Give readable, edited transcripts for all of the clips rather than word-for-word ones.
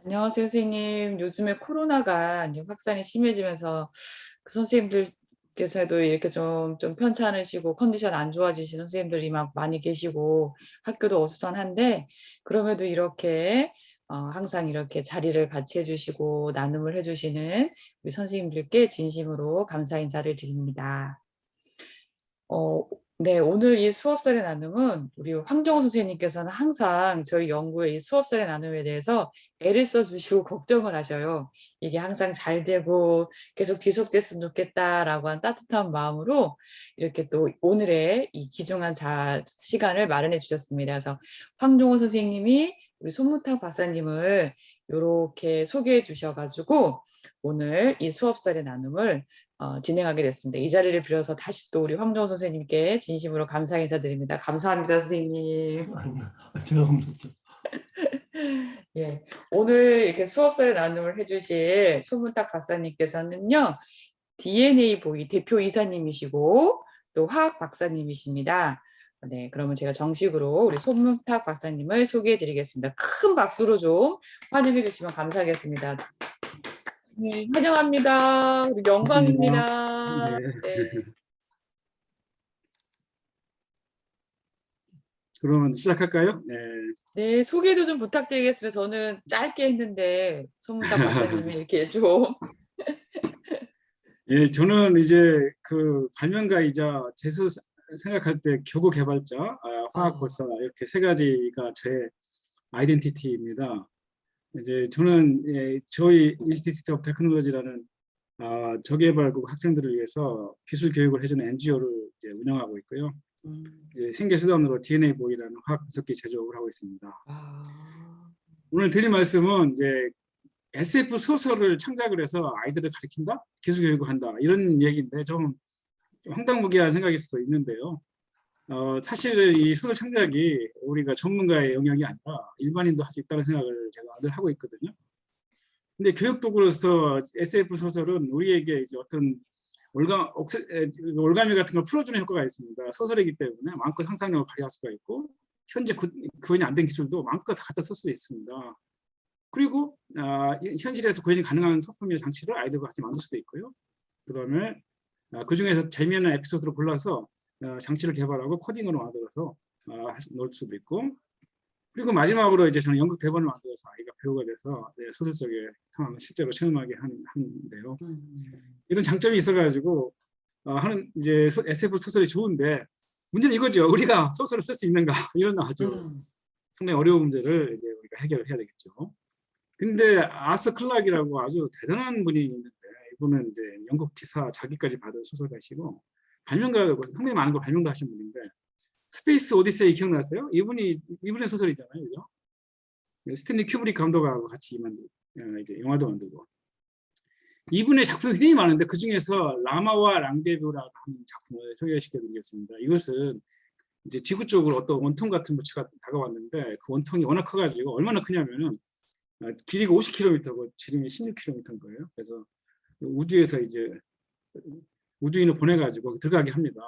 안녕하세요, 선생님. 요즘에 코로나가 이제 확산이 심해지면서 그 선생님들께서도 이렇게 좀 편찮으시고 컨디션 안 좋아지시는 선생님들이 막 많이 계시고 학교도 어수선한데 그럼에도 이렇게 항상 이렇게 자리를 같이 해주시고 나눔을 해주시는 우리 선생님들께 진심으로 감사 인사를 드립니다. 어, 네, 오늘 이 수업사례 나눔은 우리 황정호 선생님께서는 항상 저희 연구의 이 수업사례 나눔에 대해서 애를 써주시고 걱정을 하셔요. 이게 항상 잘 되고 계속 지속됐으면 좋겠다라고 한 따뜻한 마음으로 이렇게 또 오늘의 이 귀중한 시간을 마련해 주셨습니다. 그래서 황정호 선생님이 우리 손문탁 박사님을 이렇게 소개해 주셔가지고 오늘 이 수업사례 나눔을 진행하게 됐습니다. 이 자리를 빌어서 다시 또 우리 황정호 선생님께 진심으로 감사 인사드립니다. 감사합니다, 선생님. 제가 감사합니다. 예, 오늘 이렇게 수업사를 나눔을 해주실 손문탁 박사님께서는요, DNA 보이 대표 이사님이시고 또 화학 박사님이십니다. 네, 그러면 제가 정식으로 우리 손문탁 박사님을 소개해드리겠습니다. 큰 박수로 좀 환영해 주시면 감사하겠습니다. 네, 환영합니다. 우리 고맙습니다. 영광입니다. 네. 네. 그러면 시작할까요? 네. 네, 소개도 좀 부탁드리겠습니다. 저는 짧게 했는데 손문탁 박사님이 이렇게 좀. 예, 저는 이제 그 발명가이자 재수 생각할 때 교구 개발자, 화학 어, 박사 이렇게 세 가지가 제 아이덴티티입니다. 이제 저는 저희 인스티튜트 오브 테크놀로지라는 저개발국 학생들을 위해서 기술 교육을 해주는 NGO를 운영하고 있고요. 이제 생계 수단으로 DNA 보이라는 화학 분석기 제조를 하고 있습니다. 아, 오늘 드릴 말씀은 이제 SF 소설을 창작을 해서 아이들을 가르친다, 기술 교육을 한다 이런 얘기인데 좀 황당무계한 생각일 수도 있는데요. 사실 이 소설 창작이 우리가 전문가의 영역이 아니라 일반인도 할 수 있다는 생각을 제가 늘 하고 있거든요. 근데 교육도구로서 SF 소설은 우리에게 이제 어떤 올가미 같은 걸 풀어주는 효과가 있습니다. 소설이기 때문에 마음껏 상상력을 발휘할 수가 있고 현재 구현이 안 된 기술도 마음껏 갖다 쓸 수 있습니다. 그리고 현실에서 구현이 가능한 소품이나 장치를 아이들과 같이 만들 수도 있고요. 그다음에 그 중에서 재미있는 에피소드를 골라서 장치를 개발하고 코딩으로 만들어서 넣을 수도 있고, 그리고 마지막으로 이제 저는 연극 대본을 만들어서 아이가 배우가 돼서 소설 속의 상황을 실제로 체험하게 하는데요. 이런 장점이 있어가지고 하는 이제 SF 소설이 좋은데 문제는 이거죠. 우리가 소설을 쓸 수 있는가 이런 아주 상당히 어려운 문제를 이제 우리가 해결을 해야 되겠죠. 근데 아서 클락이라고 아주 대단한 분이 있는데 이분은 이제 영국 기사 자기까지 받은 소설가시고 발명가 상당히 많은 걸 발명도 하신 분인데 스페이스 오디세이 기억나세요? 이분의 소설이잖아요, 그죠? 스탠리 큐브릭 감독하고 같이 이제 영화도 만들고 이분의 작품이 굉장히 많은데 그 중에서 라마와 랑데뷰라고 하는 작품을 소개시켜드리겠습니다. 이것은 이제 지구 쪽으로 어떤 원통 같은 물체가 다가왔는데 그 원통이 워낙 커가지고 얼마나 크냐면은 길이가 50km고 지름이 16km인 거예요. 그래서 우주에서 이제 우주인을 보내가지고 들어가게 합니다.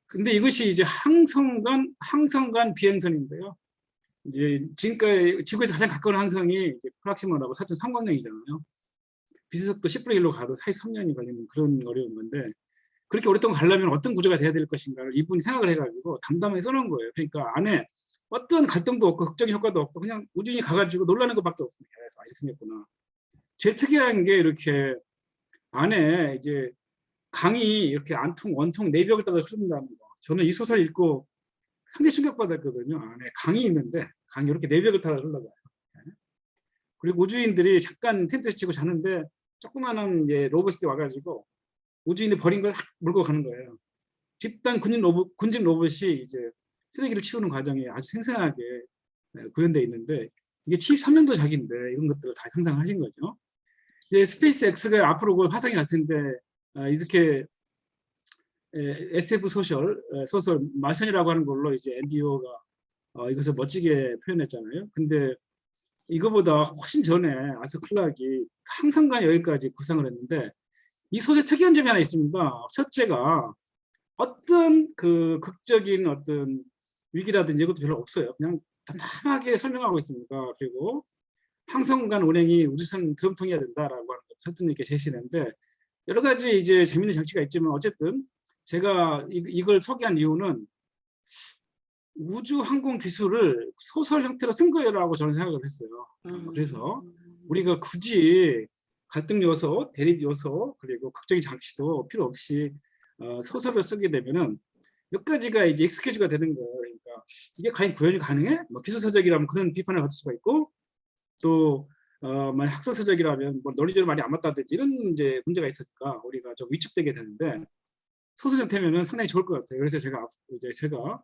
근데 이것이 이제 항성간 비행선인데요. 이제 지금까지 지구에서 가장 가까운 항성이 이제 프락시마라고 4.3광년이잖아요. 빛속도 10분의 1로 가도 43년이 걸리는 그런 어려운 건데 그렇게 오랫동안 가려면 어떤 구조가 돼야 될 것인가를 이분이 생각을 해가지고 담담하게 써놓은 거예요. 그러니까 안에 어떤 갈등도 없고 극적인 효과도 없고 그냥 우주인이 가가지고 놀라는 것밖에 없습니다. 그래서 이렇게 생겼구나. 제일 특이한 게 이렇게 안에 이제 강이 이렇게 원통 내벽을 따라 흐른다는 거. 저는 이 소설 읽고 상당히 충격받았거든요. 안에 강이 있는데 강이 이렇게 내벽을 따라 흘러가요. 그리고 우주인들이 잠깐 텐트 치고 자는데 조그마한 이제 로봇이 와가지고 우주인이 버린 걸 물고 가는 거예요. 집단 군진 로봇이 이제 쓰레기를 치우는 과정이 아주 생생하게 구현되어 있는데 이게 73년도 작인데 이런 것들을 다 상상하신 거죠. 이제 스페이스 X가 앞으로 화성이 갈 텐데 이렇게 SF 소설 마션이라고 하는 걸로 이제 앤디오가 이것을 멋지게 표현했잖아요. 근데 이거보다 훨씬 전에 아서 클락이 항성간 여기까지 구상을 했는데 이 소설의 특이한 점이 하나 있습니다. 첫째가 어떤 그 극적인 어떤 위기라든지 이것도 별로 없어요. 그냥 담담하게 설명하고 있습니다. 그리고 항성간 운행이 우주선 드럼통해야 된다라고 하는 설득력있게 제시했는데 여러 가지 이제 재미있는 장치가 있지만 어쨌든 제가 이걸 소개한 이유는 우주 항공 기술을 소설 형태로 쓴 거라고 저는 생각을 했어요. 그래서 우리가 굳이 갈등 요소, 대립 요소, 그리고 극적인 장치도 필요 없이 소설을 쓰게 되면은 몇 가지가 이제 익스큐즈가 되는 거예요. 그러니까 이게 과연 구현이 가능해? 뭐 기술서적이라면 그런 비판을 받을 수가 있고 또 만약 학술서적이라면 뭐 논리적으로 말이 안 맞다든지 이런 이제 문제가 있으니까 우리가 좀 위축되게 되는데 소설 형태면은 상당히 좋을 것 같아요. 그래서 제가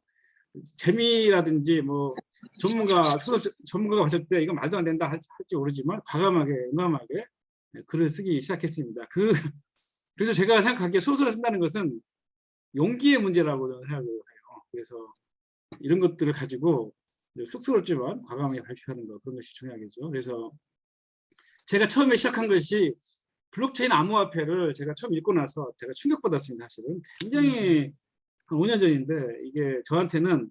재미라든지 뭐 소설 전문가가 하실 때 이거 말도 안 된다 할지 모르지만 과감하게 응함하게 글을 쓰기 시작했습니다. 그래서 제가 생각하기에 소설을 쓴다는 것은 용기의 문제라고 생각을 해요. 그래서 이런 것들을 가지고 쑥스럽지만 과감하게 발표하는 것, 그런 것이 중요하겠죠. 그래서 제가 처음에 시작한 것이 블록체인 암호화폐를 제가 처음 읽고 나서 제가 충격받았습니다. 사실은 굉장히 한 5년 전인데 이게 저한테는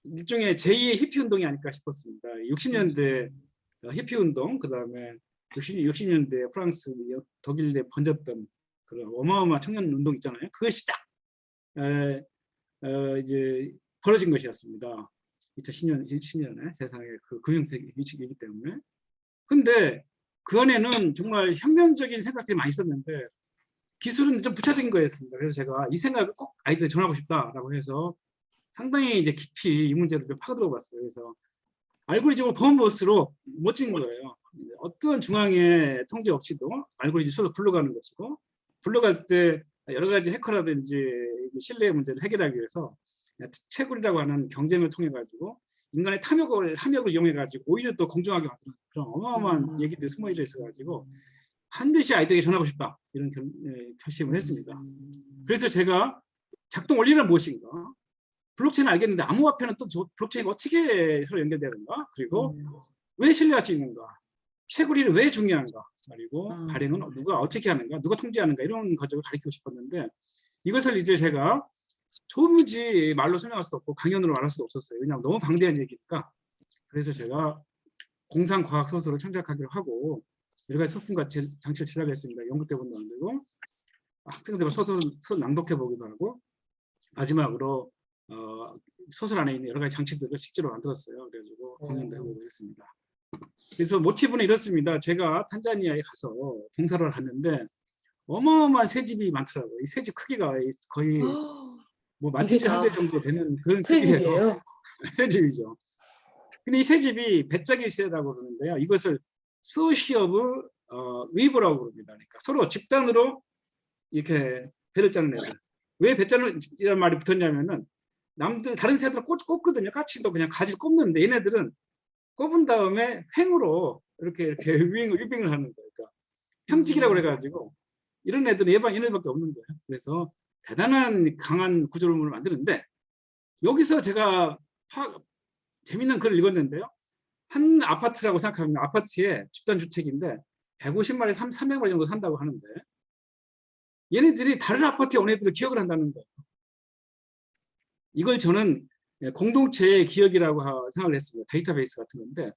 일종의 제2의 히피 운동이 아닐까 싶었습니다. 60년대 히피 운동, 그 다음에 60년대 프랑스, 독일에 번졌던 그런 어마어마한 청년 운동 있잖아요. 그것이 딱 이제 벌어진 것이었습니다. 2010년에 세상의 그 금융세계 위치이기 때문에. 근데 그 안에는 정말 혁명적인 생각들이 많이 있었는데 기술은 좀 부차적인 거였습니다. 그래서 제가 이 생각을 꼭 아이들에 전하고 싶다라고 해서 상당히 이제 깊이 이 문제를 좀 파고들어 봤어요. 그래서 알고리즘을 보면 볼수록 멋진 거예요. 어떤 중앙의 통제 없이도 알고리즘이 서로 굴러가는 것이고 굴러갈 때 여러 가지 해커라든지 신뢰의 문제를 해결하기 위해서 채굴이라고 하는 경쟁을 통해 가지고 인간의 탐욕을 이용해 가지고 오히려 또 공정하게 만드는 그런 어마어마한 얘기들이 숨어져 있어 가지고 반드시 아이들에게 전하고 싶다 이런 결심을 했습니다. 그래서 제가 작동 원리는 무엇인가? 블록체인을 알겠는데 암호화폐는 또 블록체인과 어떻게 서로 연결되는가? 그리고 왜 신뢰할 수 있는가? 채굴이는 왜 중요한가? 그리고 발행은 누가 어떻게 하는가? 누가 통제하는가? 이런 것들을 가르치고 싶었는데 이것을 이제 제가 도무지 말로 설명할 수도 없고 강연으로 말할 수도 없었어요. 왜냐하면 너무 방대한 얘기니까. 그래서 제가 공상과학 소설을 창작하기로 하고 여러 가지 소품과 장치를 제작을 했습니다. 연극 대본도 만들고 학생들과 소설 낭독해 보기도 하고 마지막으로 소설 안에 있는 여러 가지 장치들을 실제로 만들었어요. 그래가지고 공연도 해보고 했습니다. 그래서 모티브는 이렇습니다. 제가 탄자니아에 가서 봉사를 하는데 어마어마한 새집이 많더라고요. 이 새집 크기가 거의 뭐 마티즈 한 대 정도 되는 그런 크기예요. 새집이죠. 근데 이 새집이 배짜기 새라고 그러는데요. 이것을 소시어브 위브라고 부릅니다. 그러니까 서로 집단으로 이렇게 배를 짜는 애들. 왜 배짜는 말이 붙었냐면은 다른 새들은 꽂거든요. 까치도 그냥 가지를 꼽는데 얘네들은 꼽은 다음에 횡으로 이렇게 위빙을 하는 거예요. 그러니까 평직이라고 그래가지고 이런 애들은 얘네밖에 없는 거예요. 그래서 대단한 강한 구조물을 만드는데 여기서 제가 재밌는 글을 읽었는데요. 한 아파트라고 생각하면 아파트에 집단주택인데 150마리, 300마리 정도 산다고 하는데 얘네들이 다른 아파트에 온 애들을 기억을 한다는 거예요. 이걸 저는 공동체의 기억이라고 생각을 했습니다. 데이터베이스 같은 건데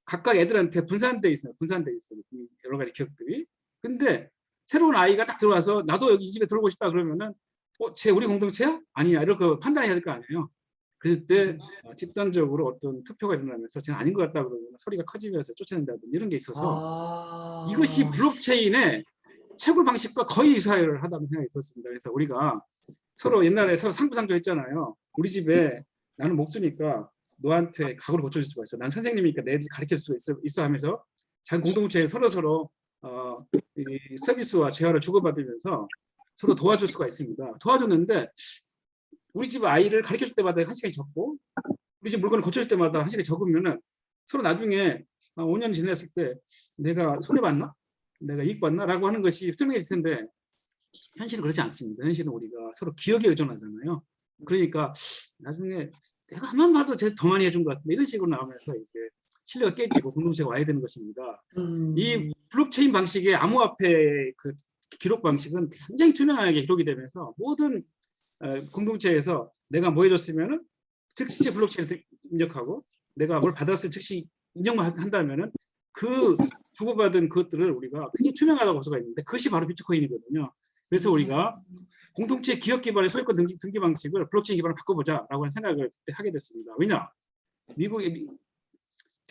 각각 애들한테 분산돼 있어요. 여러 가지 기억들이. 근데 새로운 아이가 딱 들어와서 나도 여기 이 집에 들어오고 싶다 그러면은 쟤 우리 공동체야? 아니야. 이렇게 판단해야 될 거 아니에요. 그럴 때 집단적으로 어떤 투표가 일어나면서 쟤는 아닌 것 같다 그러면 소리가 커지면서 쫓아낸다든지 이런 게 있어서 이것이 블록체인의 채굴 방식과 거의 유사를 하다는 생각이 들었습니다. 그래서 우리가 서로 옛날에 서로 상부상조 했잖아요. 우리 집에 나는 목주니까 너한테 가구를 고쳐줄 수가 있어. 난 선생님이니까 내 애들 가르칠 수가 있어 하면서 작은 공동체에 서로 이 서비스와 재화를 주고받으면서 서로 도와줄 수가 있습니다. 도와줬는데 우리 집 아이를 가르쳐줄 때마다 1시간이 적고 우리 집 물건을 고쳐줄 때마다 1시간이 적으면은 서로 나중에 5년 지났을 때 내가 손해봤나? 내가 이익받나? 라고 하는 것이 투명해질 텐데 현실은 그렇지 않습니다. 현실은 우리가 서로 기억에 의존하잖아요. 그러니까 나중에 내가 한번 봐도 쟤 더 많이 해준 것 같은데 이런 식으로 나오면서 이제 신뢰가 깨지고 공동체가 와야 되는 것입니다. 이 블록체인 방식의 암호화폐 그 기록 방식은 굉장히 투명하게 기록이 되면서 모든 공동체에서 내가 뭐 해줬으면은 즉시 블록체인을 입력하고 내가 뭘 받았을 즉시 인정만 한다면은 그 주고받은 것들을 우리가 굉장히 투명하다고 볼 수가 있는데 그것이 바로 비트코인이거든요. 그래서 우리가 공동체 기업 기반의 소유권 등기 방식을 블록체인 기반으로 바꿔보자라고 하는 생각을 그때 하게 됐습니다. 왜냐?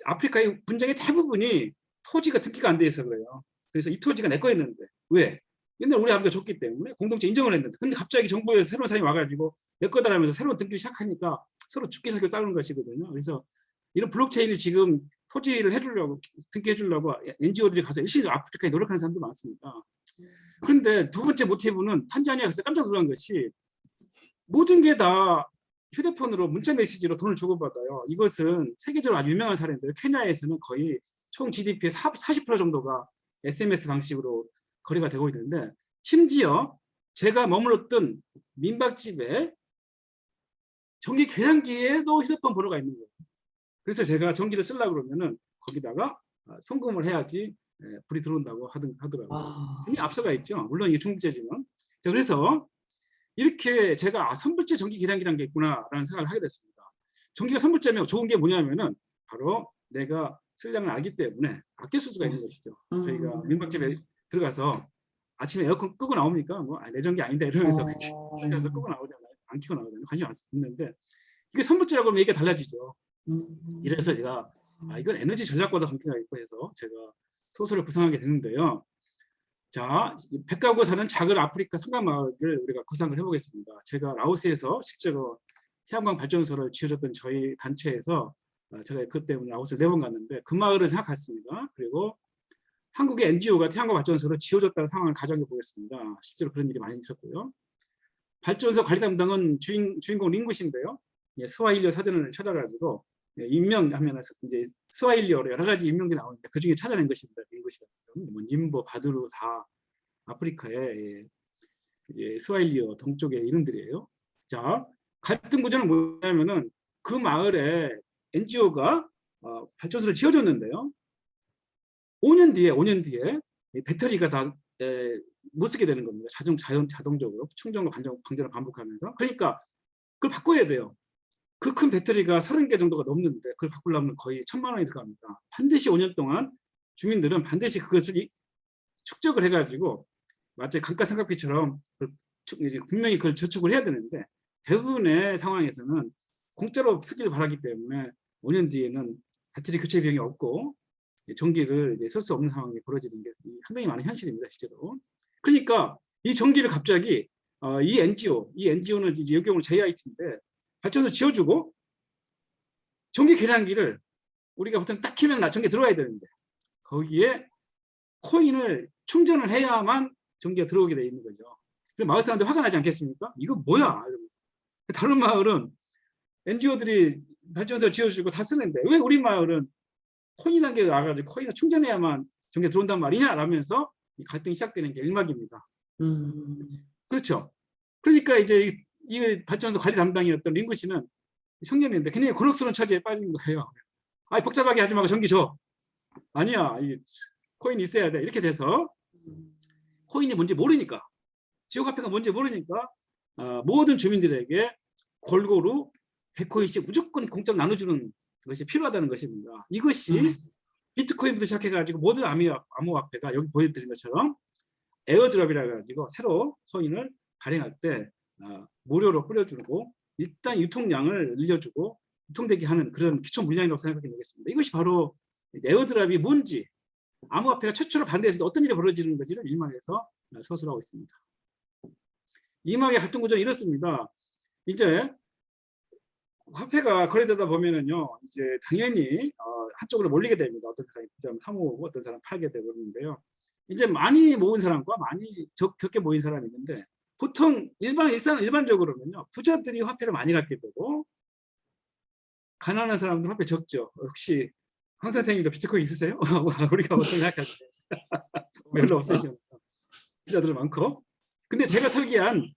아프리카의 분쟁의 대부분이 토지가 등기가 안 돼 있어 그래요. 그래서 이 토지가 내 거였는데 왜? 옛날 우리 아버지가 줬기 때문에 공동체 인정을 했는데 근데 갑자기 정부에서 새로운 사람이 와가지고 내 거다라면서 새로운 등기를 시작하니까 서로 죽기 살기 싸우는 것이거든요. 그래서 이런 블록체인이 지금 토지를 해주려고 등기해 주려고 NGO들이 가서 열심히 아프리카에 노력하는 사람도 많습니다. 그런데 두 번째 모티브는 탄자니아에서 깜짝 놀란 것이 모든 게 다 휴대폰으로 문자 메시지로 돈을 주고받아요. 이것은 세계적으로 아주 유명한 사례인데요. 케냐에서는 거의 총 GDP의 40% 정도가 SMS 방식으로 거래가 되고 있는데 심지어 제가 머물렀던 민박집에 전기 계량기에도 휴대폰 번호가 있는 거예요. 그래서 제가 전기를 쓰려고 그러면은 거기다가 송금을 해야지 불이 들어온다고 하더라고요. 굉장히 앞서가 있죠. 물론 이게 중국제지만. 자, 그래서 이렇게 제가 선불제 전기 계량기라는 게 있구나라는 생각을 하게 됐습니다. 전기가 선불제면 좋은 게 뭐냐면은 바로 내가 쓸 양을 알기 때문에 아껴 쓸 수가 있는 것이죠. 저희가 민박집에 들어가서 아침에 에어컨 끄고 나옵니까? 뭐 내 전기 아닌데 이러면서 그래서 끄고 나오잖아요. 안 켜고 나오잖아요. 관심 안 쓰는데 이게 선불제라고 하면 얘기가 달라지죠. 이래서 제가 이건 에너지 전략과도 관계가 있고 해서 제가 소설을 구상하게 되는데요. 자, 백가구 사는 작은 아프리카 상가마을을 우리가 구상을 해보겠습니다. 제가 라오스에서 실제로 태양광 발전소를 지어줬던 저희 단체에서 제가 그 때문에 라오스를 4번 갔는데 그 마을을 생각했습니다. 그리고 한국의 NGO가 태양광 발전소를 지어줬다는 상황을 가정해 보겠습니다. 실제로 그런 일이 많이 있었고요. 발전소 관리 담당은 주인공 링구시인데요. 스와힐리어 사전을 찾아가지고 임명하면 이제 스와힐리어로 여러 가지 임명이 나오는데 그 중에 찾아낸 것입니다. 링구시가 뭐 님보, 바두루 다 아프리카의 이제 스와힐리어 동쪽의 이름들이에요. 자, 갈등 구조는 뭐냐면은 그 마을에 NGO가 발전소를 지어줬는데요. 5년 뒤에 배터리가 다 못 쓰게 되는 겁니다. 자동적으로 충전과 방전을 반복하면서. 그러니까 그걸 바꿔야 돼요. 그 큰 배터리가 30개 정도가 넘는데 그걸 바꾸려면 거의 1,000만 원이 들어갑니다. 반드시 5년 동안 주민들은 반드시 그것을 축적을 해가지고 마치 감가상각비처럼 분명히 그걸 저축을 해야 되는데 대부분의 상황에서는 공짜로 쓰기를 바라기 때문에 5년 뒤에는 배터리 교체 비용이 없고 전기를 쓸 수 없는 상황이 벌어지는 게 상당히 많은 현실입니다, 실제로. 그러니까 이 전기를 갑자기 이 NGO는 이제 이 경우는 JIT인데 발전소 지어주고 전기 계량기를 우리가 보통 딱 키면 전기 들어가야 되는데 거기에 코인을 충전을 해야만 전기가 들어오게 돼 있는 거죠. 그럼 마을 사람들 화가 나지 않겠습니까? 이거 뭐야? 다른 마을은 NGO들이 발전소 지어주고 다 쓰는데 왜 우리 마을은 코인이라는 게 나가지고 코인을 충전해야만 전기가 들어온단 말이냐? 라면서 이 갈등이 시작되는 게 일막입니다. 그렇죠. 그러니까 이제 이 발전소 관리 담당이었던 링구 씨는 청년인데 굉장히 곤혹스러운 처지에 빠진 거예요. 복잡하게 하지 말고 전기 줘. 아니야, 이 코인이 있어야 돼. 이렇게 돼서 코인이 뭔지 모르니까, 지오카페가 뭔지 모르니까 모든 주민들에게 골고루 100코인씩 무조건 공짜로 나눠주는 것이 필요하다는 것입니다. 이것이 비트코인부터 시작해가지고 모든 암호화폐가 여기 보여드린 것처럼 에어드랍이라 가지고 새로 코인을 발행할 때 무료로 뿌려주고 일단 유통량을 늘려주고 유통되게 하는 그런 기초 물량이라고 생각하게 되겠습니다. 이것이 바로 에어드랍이 뭔지 암호화폐가 최초로 반대해서 어떤 일이 벌어지는 건지를 일막에서 서술하고 있습니다. 이막의 활동 구조는 이렇습니다. 이제 화폐가 거래되다 보면은요, 이제 당연히 한쪽으로 몰리게 됩니다. 어떤 사람이 사모으고 어떤 사람 팔게 되고 그러는데요. 이제 많이 모은 사람과 많이 적게 모인 사람이 있는데 보통 일반적으로는요, 부자들이 화폐를 많이 갖게 되고 가난한 사람들은 화폐 적죠. 혹시 황 선생님도 비트코인 있으세요? 우리가 어떻게 생각하세요? 별로 없으시죠. 부자들은 많고. 근데 제가 설계한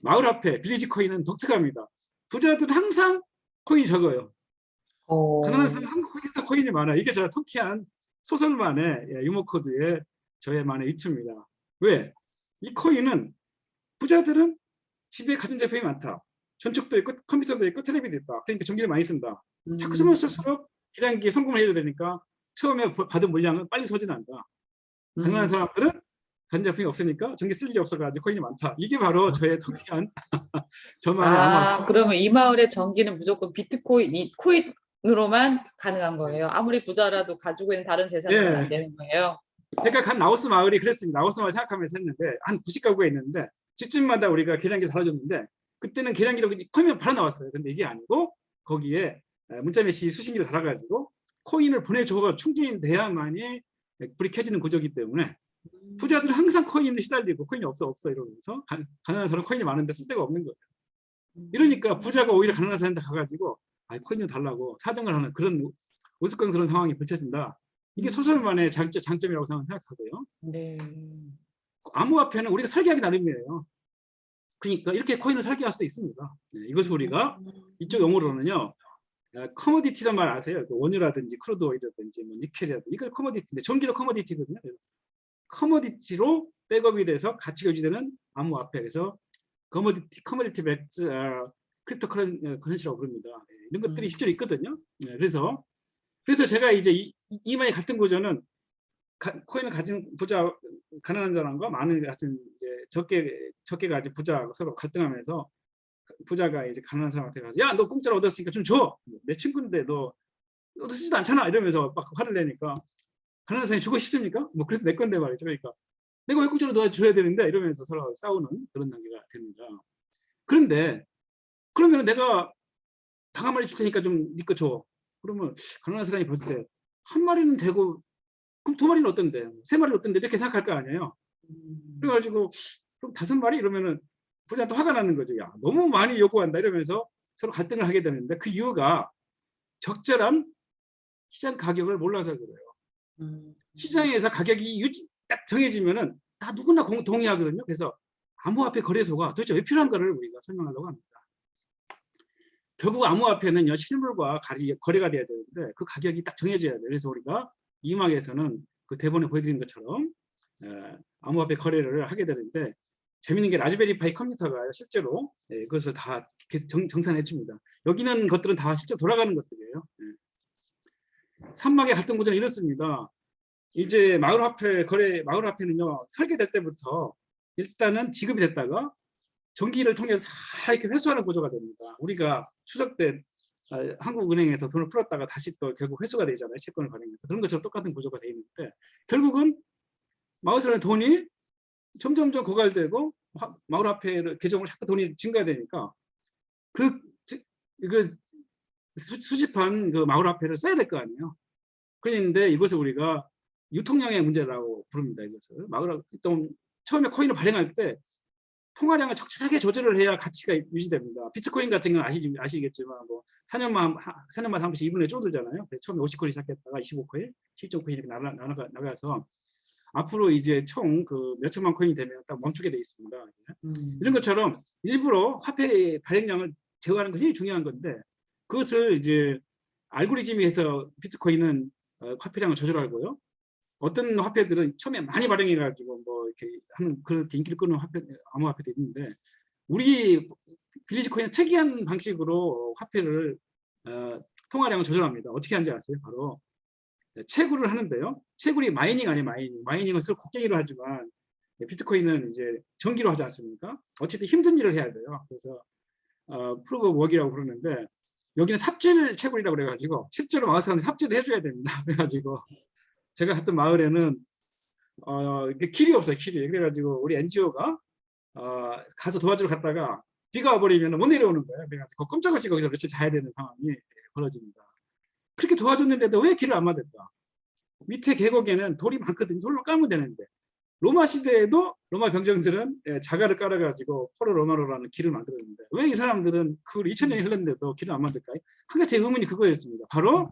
마을 화폐, 빌리지 코인은 독특합니다. 부자들은 항상 코인이 적어요. 가난한 사람은 항상 코인이 많아요. 이게 제가 터키한 소설만의 유머 코드의 저의만의 이치입니다. 왜? 이 코인은 부자들은 집에 가전제품이 많다. 전축도 있고 컴퓨터도 있고 텔레비도 있다. 그러니까 전기를 많이 쓴다. 자꾸 쓰면 쓸수록 계량기에 성공을 해야 되니까 처음에 받은 물량은 빨리 소진한다. 가난한 사람들은 간접품이 없으니까 전기 쓸 일이 없어가지고 코인이 많다. 이게 바로 저의 터키한 저만의 암호화폐. 그러면 이 마을의 전기는 무조건 비트코인, 이 코인으로만 가능한 거예요. 아무리 부자라도 가지고 있는 다른 재산으로는 안 네. 되는 거예요. 제가 간 라오스 마을이 그랬습니다. 라오스 마을 생각하면서 했는데 한 90가구가 있는데 집집마다 우리가 계량기를 달아줬는데 그때는 계량기로 코인을 바로 나왔어요. 근데 이게 아니고 거기에 문자 메시 수신기를 달아가지고 코인을 보내줘가 충전돼야만이 불이 켜지는 구조이기 때문에 부자들은 항상 코인을 시달리고 코인이 없어 이러면서 가난한 사람은 코인이 많은데 쓸 데가 없는 거예요. 이러니까 부자가 오히려 가난한 사람한테 가가지고 코인 좀 달라고 사정을 하는 그런 우스꽝스러운 상황이 펼쳐진다. 이게 소설만의 장점이라고 생각하고요. 네. 암호화폐는 우리가 설계하기 나름이에요. 그러니까 이렇게 코인을 설계할 수도 있습니다. 네, 이것을 우리가 이쪽 용어로는요. 커머디티란 말 아세요? 원유라든지 크루드 오일이라든지 뭐 니켈이라든지 이걸 커머디티인데 전기도 커머디티거든요. 커머디티로 백업이 돼서 가치가 유지되는 암호화폐. 그래서 커머디티 백스 크립토 커런시라고 부릅니다. 이런 것들이 실제로 있거든요. 그래서 제가 이제 이마의 갈등 구조는 코인을 가진 부자 가난한 사람과 많은 가진 이제 적게 가진 부자가 서로 갈등하면서 부자가 이제 가난한 사람한테 가서 야, 너 공짜로 얻었으니까 좀 줘. 내 친구인데 너 얻으지도 않잖아. 이러면서 막 화를 내니까 가난한 사람이 주고 싶습니까? 뭐 그래서 내 건데 말이죠. 그러니까 내가 왜 공짜로 너한테 줘야 되는데 이러면서 서로 싸우는 그런 단계가 됩니다. 그런데 그러면 내가 닭 한 마리 줄 테니까 좀 네 거 줘. 그러면 가난한 사람이 봤을 때 한 마리는 되고 그럼 두 마리는 어떤데? 세 마리는 어떤데? 이렇게 생각할 거 아니에요. 그래가지고 그럼 5마리 이러면은 부자한테 화가 나는 거죠. 야, 너무 많이 요구한다 이러면서 서로 갈등을 하게 되는데 그 이유가 적절한 시장 가격을 몰라서 그래요. 시장에서 가격이 딱 정해지면은 다 누구나 동의하거든요. 그래서 암호화폐 거래소가 도대체 왜 필요한가를 우리가 설명하려고 합니다. 결국 암호화폐는요 실물과 거래가 돼야 되는데 그 가격이 딱 정해져야 돼요. 그래서 우리가 이막에서는 그 대본에 보여드린 것처럼 암호화폐 거래를 하게 되는데 재밌는 게 라즈베리 파이 컴퓨터가 실제로 그것을 다 정산해 줍니다. 여기 있는 것들은 다 실제 돌아가는 것들이에요. 산막의 갈등 구조는 이렇습니다. 이제 마을화폐는요 설계될 때부터 일단은 지급이 됐다가 전기를 통해서 이렇게 회수하는 구조가 됩니다. 우리가 추석 때 한국은행에서 돈을 풀었다가 다시 또 결국 회수가 되잖아요. 채권을 발행해서. 그런 것처럼 똑같은 구조가 되어 있는데 결국은 마을사는 돈이 점점점 고갈되고 마을화폐 계정을 자꾸 돈이 증가되니까 수집한 그 마을화폐를 써야 될 거 아니에요. 그런데 이것을 우리가 유통량의 문제라고 부릅니다. 이것을 처음에 코인을 발행할 때 통화량을 적절하게 조절을 해야 가치가 유지됩니다. 비트코인 같은 경우는 아시겠지만 뭐 4년마다 한 번씩 2분의 줄어들잖아요. 처음에 50코인 시작했다가 25코인, 7.코인 이렇게 나가서 앞으로 이제 총 그 몇천만 코인이 되면 딱 멈추게 돼 있습니다. 이런 것처럼 일부러 화폐 발행량을 제어하는 것이 중요한 건데 그것을 이제 알고리즘이 해서 비트코인은 화폐량을 조절하고요. 어떤 화폐들은 처음에 많이 발행해가지고 뭐 이렇게 하는 그렇게 인기를 끄는 암호화폐도 있는데 우리 빌리지코인은 특이한 방식으로 화폐를 통화량을 조절합니다. 어떻게 하는지 아세요? 바로 채굴을 하는데요. 채굴이 마이닝 아니에요, 마이닝. 마이닝은 서로 곡괭이로 하지만 비트코인은 이제 전기로 하지 않습니까? 어쨌든 힘든 일을 해야 돼요. 그래서 프로브 오브 워크라고 부르는데 여기는 삽질 채굴이라고 그래가지고 실제로 마을 사람들이 삽질을 해줘야 됩니다. 그래가지고 제가 갔던 마을에는 길이 없어요, 길이. 그래가지고 우리 NGO가 가서 도와주러 갔다가 비가 와버리면 못 내려오는 거예요. 그래가지고 꼼짝없이 거기서 며칠 자야 되는 상황이 벌어집니다. 그렇게 도와줬는데도 왜 길을 안 만들까? 밑에 계곡에는 돌이 많거든요. 돌로 까면 되는데 로마 시대에도 로마 병정들은 자갈을 깔아가지고 포로 로마로라는 길을 만들었는데 왜 이 사람들은 그 2000년이 흘렀는데도 길을 안 만들까요? 항상 제 의문이 그거였습니다. 바로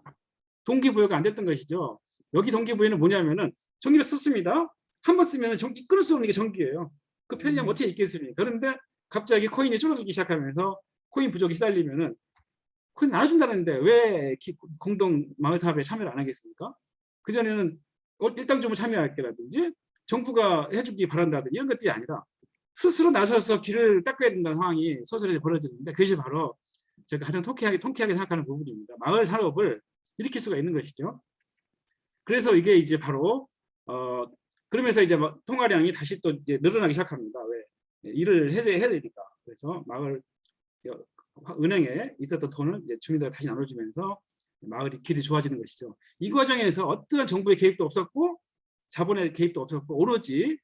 동기부여가 안 됐던 것이죠. 여기 동기부여는 뭐냐면은 전기를 썼습니다. 한 번 쓰면 전기 끊을 수 없는 게 전기예요. 그 편리함 어떻게 있겠습니까? 그런데 갑자기 코인이 줄어들기 시작하면서 코인 부족이 시달리면은 코인 나눠준다는데 왜 공동 마을 사업에 참여를 안 하겠습니까? 그전에는 일당 주면 참여할게라든지 정부가 해주기 바란다든지 이런 것들이 아니라 스스로 나서서 길을 닦아야 된다는 상황이 소설에 벌어지는데 그것이 바로 제가 가장 통쾌하게 생각하는 부분입니다. 마을 산업을 일으킬 수가 있는 것이죠. 그래서 이게 이제 바로 그러면서 이제 막 통화량이 다시 또 이제 늘어나기 시작합니다. 왜? 일을 해야 되니까. 그래서 마을 은행에 있었던 돈을 이제 주민들과 다시 나눠주면서 마을이 길이 좋아지는 것이죠. 이 과정에서 어떠한 정부의 개입도 없었고 자본의 개입도 없었고 오로지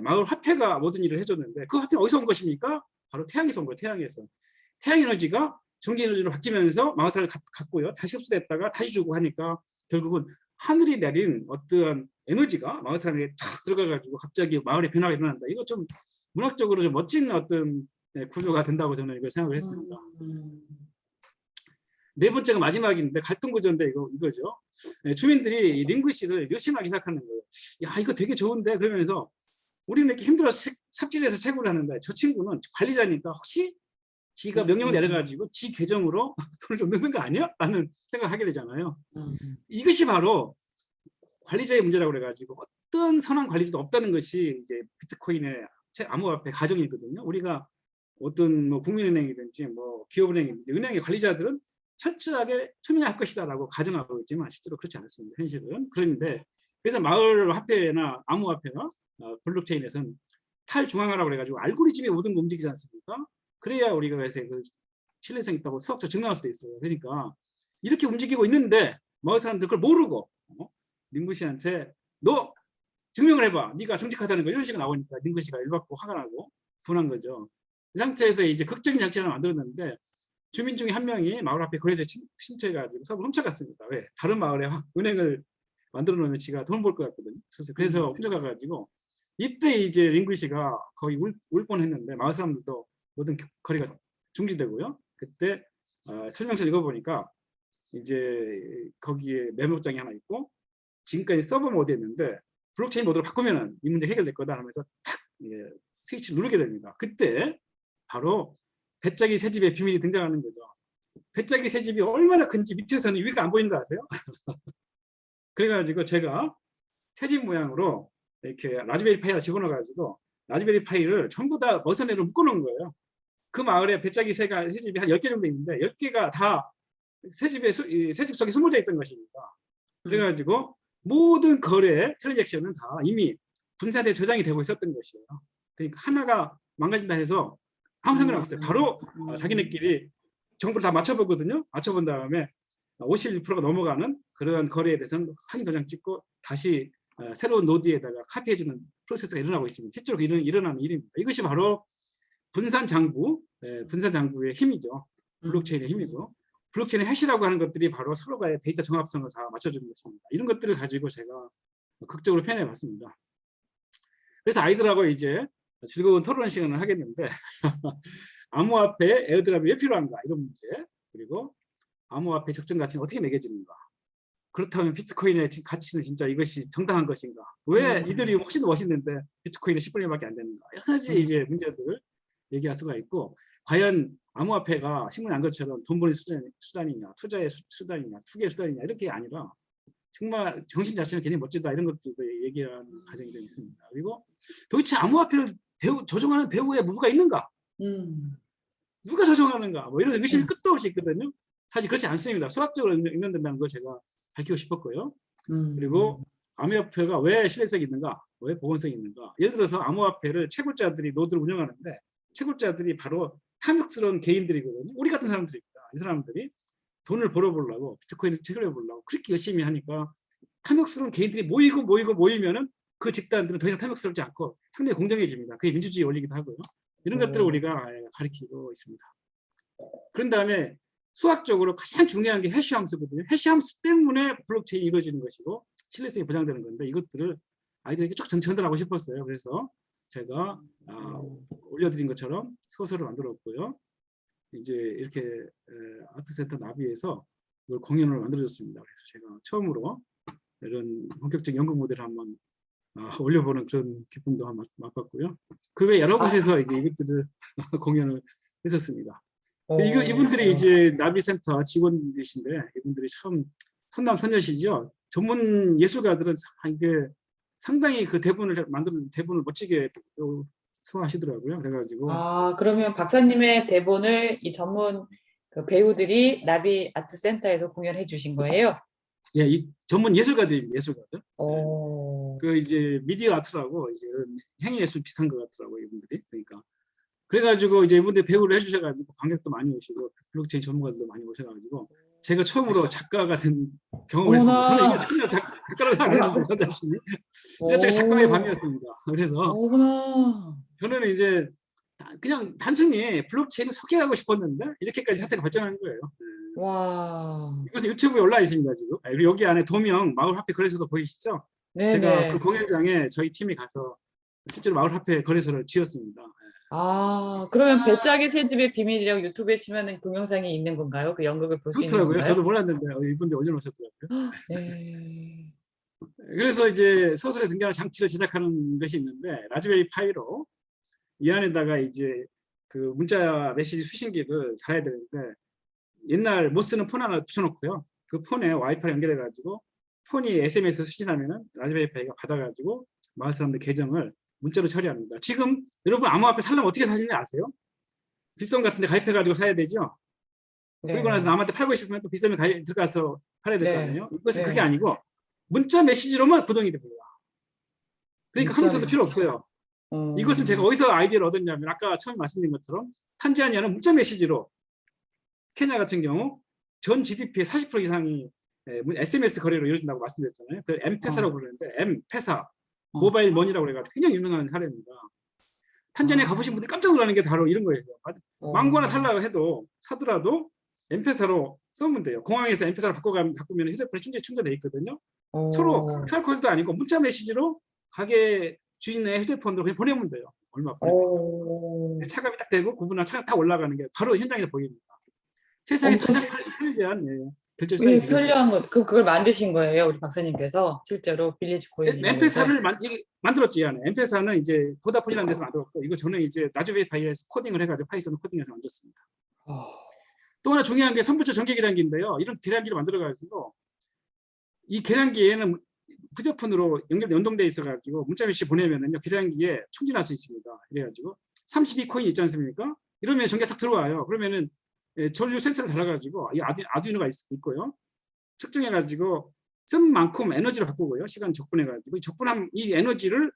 마을 화폐가 모든 일을 해줬는데 그 화폐가 어디서 온 것입니까? 바로 태양에서 온 거예요. 태양에서. 태양 에너지가 전기 에너지로 바뀌면서 마을 사를 갖고요. 다시 흡수됐다가 다시 주고 하니까 결국은 하늘이 내린 어떠한 에너지가 마을 사람에게 탁 들어가가지고 갑자기 마을의 변화가 일어난다. 이거 좀 문학적으로 좀 멋진 어떤 구조가 된다고 저는 이걸 생각을 했습니다. 네 번째가 마지막인데 갈등 구조인데 이거죠. 주민들이 링구시를 열심히 하기 시작하는 거예요. 야 이거 되게 좋은데 그러면서 우리는 이렇게 힘들어서 삽질해서 채굴을 하는데 저 친구는 관리자니까 혹시 지가 명령을 내려가지고 지 계정으로 돈을 좀 넣는 거 아니야? 라는 생각을 하게 되잖아요. 이것이 바로 관리자의 문제라고 그래가지고 어떤 선한 관리자도 없다는 것이 이제 비트코인의 암호화폐 가정이거든요. 우리가 어떤 뭐 국민은행이든지 뭐 기업은행이든지 은행의 관리자들은 철저하게 투명할 것이다라고 가정하고 있지만 실제로 그렇지 않습니다. 현실은. 그런데 그래서 마을 화폐나 암호화폐나 블록체인에서는 탈중앙화라고 해가지고 알고리즘이 모든 걸 움직이지 않습니까? 그래야 우리가 그래서 그 신뢰성 있다고 수학적으로 증명할 수도 있어요. 그러니까 이렇게 움직이고 있는데 마을 사람들 그걸 모르고 링구 씨한테 너 증명을 해봐. 네가 정직하다는 거 이런 식으로 나오니까 링구 씨가 열받고 화가 나고 분한 거죠. 이 상태에서 이제 극적인 장치를 만들었는데 주민 중에 한 명이 마을 앞에 거래소에 침투해가지고 서로 훔쳐갔습니다. 왜? 다른 마을에 은행을 만들어 놓으면 지가 돈 벌 것 같거든요. 그래서 훔쳐가가지고 이때 이제 링구 씨가 거의 울 뻔했는데 마을 사람들도 모든 거래가 중지되고요. 그때 설명서를 읽어보니까 이제 거기에 메모장이 하나 있고 지금까지 서버 모드였는데 블록체인 모드로 바꾸면 이 문제 해결될 거다 하면서 탁 스위치를 누르게 됩니다. 그때 바로 배짜기 새집의 비밀이 등장하는 거죠. 배짜기 새집이 얼마나 큰지 밑에서는 위가 안 보이는 거 아세요? 그래가지고 제가 새집 모양으로 이렇게 라즈베리 파이를 집어넣어가지고 라즈베리 파이를 전부 다 머선회로 묶어놓은 거예요. 그 마을에 배짜기 새집이 한 10개 정도 있는데 10개가 다 새집 속에 숨어져 있던 것입니다. 그래가지고 모든 거래 트랜잭션은 다 이미 분산돼 저장이 되고 있었던 것이에요. 그러니까 하나가 망가진다 해서 아무 상관없어요. 바로 자기네끼리 정보를 다 맞춰보거든요. 맞춰본 다음에 51%가 넘어가는 그런 거래에 대해서는 확인 도장 찍고 다시 새로운 노드에다가 카피해주는 프로세스가 일어나고 있습니다. 실제로 일어나는 일입니다. 이것이 바로 분산 장부의 힘이죠. 블록체인의 힘이고 블록체인의 해시라고 하는 것들이 바로 서로가의 데이터 정합성을 다 맞춰주는 것입니다. 이런 것들을 가지고 제가 극적으로 표현해 봤습니다. 그래서 아이들하고 이제 즐거운 토론 시간을 하겠는데 암호화폐 에어드랍이 왜 필요한가 이런 문제, 그리고 암호화폐 적정 가치는 어떻게 매겨지는가, 그렇다면 비트코인의 가치는 진짜 이것이 정당한 것인가, 왜 이들이 훨씬 더 멋있는데 비트코인의 10분의 1밖에 안 되는가, 여러 가지 이제 문제들을 얘기할 수가 있고, 과연 암호화폐가 신문에 안 것처럼 돈 버는 수단이냐, 투자의 수단이냐, 투기의 수단이냐 이렇게 아니라 정말 정신 자체는 굉장히 멋지다 이런 것들도 얘기하는 과정이 되어 있습니다. 그리고 도대체 암호화폐를 조종하는 배후에 누가 있는가? 누가 조종하는가? 뭐 이런 의심이 끝도 없이 있거든요. 사실 그렇지 않습니다. 수학적으로 읽는다는 걸 제가 밝히고 싶었고요. 그리고 암호화폐가 왜 신뢰성이 있는가? 왜 보건성이 있는가? 예를 들어서 암호화폐를 채굴자들이 노드를 운영하는데 채굴자들이 바로 탐욕스러운 개인들이거든요. 우리 같은 사람들입니다. 이 사람들이 돈을 벌어보려고 비트코인을 채굴해 보려고 그렇게 열심히 하니까 탐욕스러운 개인들이 모이면은 그 집단들은 더 이상 탐욕스럽지 않고 상당히 공정해집니다. 그게 민주주의 원리이기도 하고요. 이런 것들을 우리가 가리키고 있습니다. 그런 다음에 수학적으로 가장 중요한 게 해시 함수거든요. 해시 함수 때문에 블록체인이 이루어지는 것이고 신뢰성이 보장되는 건데 이것들을 아이들에게 쭉 전달하고 싶었어요. 그래서 제가 올려드린 것처럼 소설을 만들었고요. 이제 이렇게 아트센터 나비에서 이걸 공연을 만들어줬습니다. 그래서 제가 처음으로 이런 본격적인 연극 무대를 한번 올려보는 그런 기쁨도 한번 맛봤고요. 그 외 여러 곳에서 이제 이것들을 공연을 했었습니다. 이분들이 이제 나비센터 직원이신데 이분들이 참 선남선녀시죠. 전문 예술가들은 이게 상당히 그 대본을 만드는 대본을 멋지게 소화하시더라고요. 그래가지고 그러면 박사님의 대본을 이 전문 그 배우들이 나비 아트센터에서 공연해 주신 거예요? 예, 이 전문 예술가들입니다. 예술가들. 그 이제 미디어 아트라고 이제 행위 예술 비슷한 것 같더라고요, 이분들이. 그러니까 그래가지고 이제 이분들 배우를 해주셔가지고 관객도 많이 오시고 블록체인 전문가들도 많이 오셔가지고 제가 처음으로 작가가 된 경험을 했습니다. 저는 이게 어머나. 전혀 작가라고 생각했는데 저 자신이 진짜 제가 작가의 오. 밤이었습니다. 그래서 어머나. 저는 이제 그냥 단순히 블록체인을 소개하고 싶었는데 이렇게까지 네. 사태가 발전한 거예요. 와. 이것은 유튜브에 올라 있습니다 지금. 그리고 여기 안에 도명 마을화폐 거래소도 보이시죠? 제가 그 네네. 공연장에 저희 팀이 가서 실제로 마을화폐 거래소를 지었습니다. 아, 그러면 배짝이 새 집의 비밀이라고 유튜브에 치면은 동영상이 있는 건가요? 그 연극을 볼 수 있는 그렇더라고요. 건가요? 저도 몰랐는데 이분들 올려놓으셨더라고요. 네. 그래서 이제 소설에 등장하는 장치를 제작하는 것이 있는데 라즈베리 파이로 이 안에다가 이제 그 문자 메시지 수신기를 달아야 되는데 옛날 못 쓰는 폰 하나 붙여놓고요. 그 폰에 와이파이 연결해가지고 폰이 SMS 수신하면은 라즈베리 파이가 받아가지고 마을 사람들 계정을 문자로 처리합니다. 지금 여러분 암호화폐 살려면 어떻게 사시는지 아세요? 빗썸 같은 데 가입해가지고 사야 되죠. 그리고 나서 네. 남한테 팔고 싶으면 또 빗썸에 들어가서 팔아야 될 거 네. 아니에요? 이것은 그게 네. 아니고 문자 메시지로만 구동이 됩니다. 그러니까 문자 컴퓨터도 필요 메시지. 없어요. 이것은 제가 어디서 아이디어를 얻었냐면 아까 처음 말씀드린 것처럼 탄자니아는 문자 메시지로 케냐 같은 경우 전 GDP의 40% 이상이 SMS 거래로 이루어진다고 말씀드렸잖아요. 그 엠페사라고 부르는데 엠페사 모바일 머니라고 그래가지고 굉장히 유명한 사례입니다. 탄자니아 가보신 분들이 깜짝 놀라는 게 바로 이런 거예요. 망고 하나 살라고 해도 사더라도 엠페사로 쓰면 돼요. 공항에서 엠페사로 바꾸면 휴대폰에 충전돼 있거든요. 서로 QR코드도 아니고 문자 메시지로 가게 주인의 휴대폰으로 그냥 보내면 돼요. 얼마 보내면. 차감이 딱 되고 구분하고 차가 딱 올라가는 게 바로 현장에서 보입니다. 세상에서 엄청 가장 편리한 결제 수단이 되겠어요. 편리한 거. 그걸 만드신 거예요, 우리 박사님께서 실제로 빌리지 코인이라는 것을. 엠페사를 만들었지. 엠페사는 이제 보다폰이라는 데서 만들었고 이거 저는 이제 라즈베리 파이에서 코딩을 해가지고 파이썬 코딩해서 만들었습니다. 또 하나 중요한 게 선불처 전개 계량기인데요. 이런 계량기를 만들어가지고 이 계량기에는 휴대폰으로 연동돼 있어가지고 문자 메시지 보내면은요 계량기에 충전할 수 있습니다. 그래가지고 32코인 있지 않습니까? 이러면 전기가 딱 들어와요. 그러면은 전류 센서를 달아가지고 이 아두이노가 있고요. 측정해가지고 쓴 만큼 에너지로 바꾸고요. 시간 적분해가지고 적분한 이 에너지를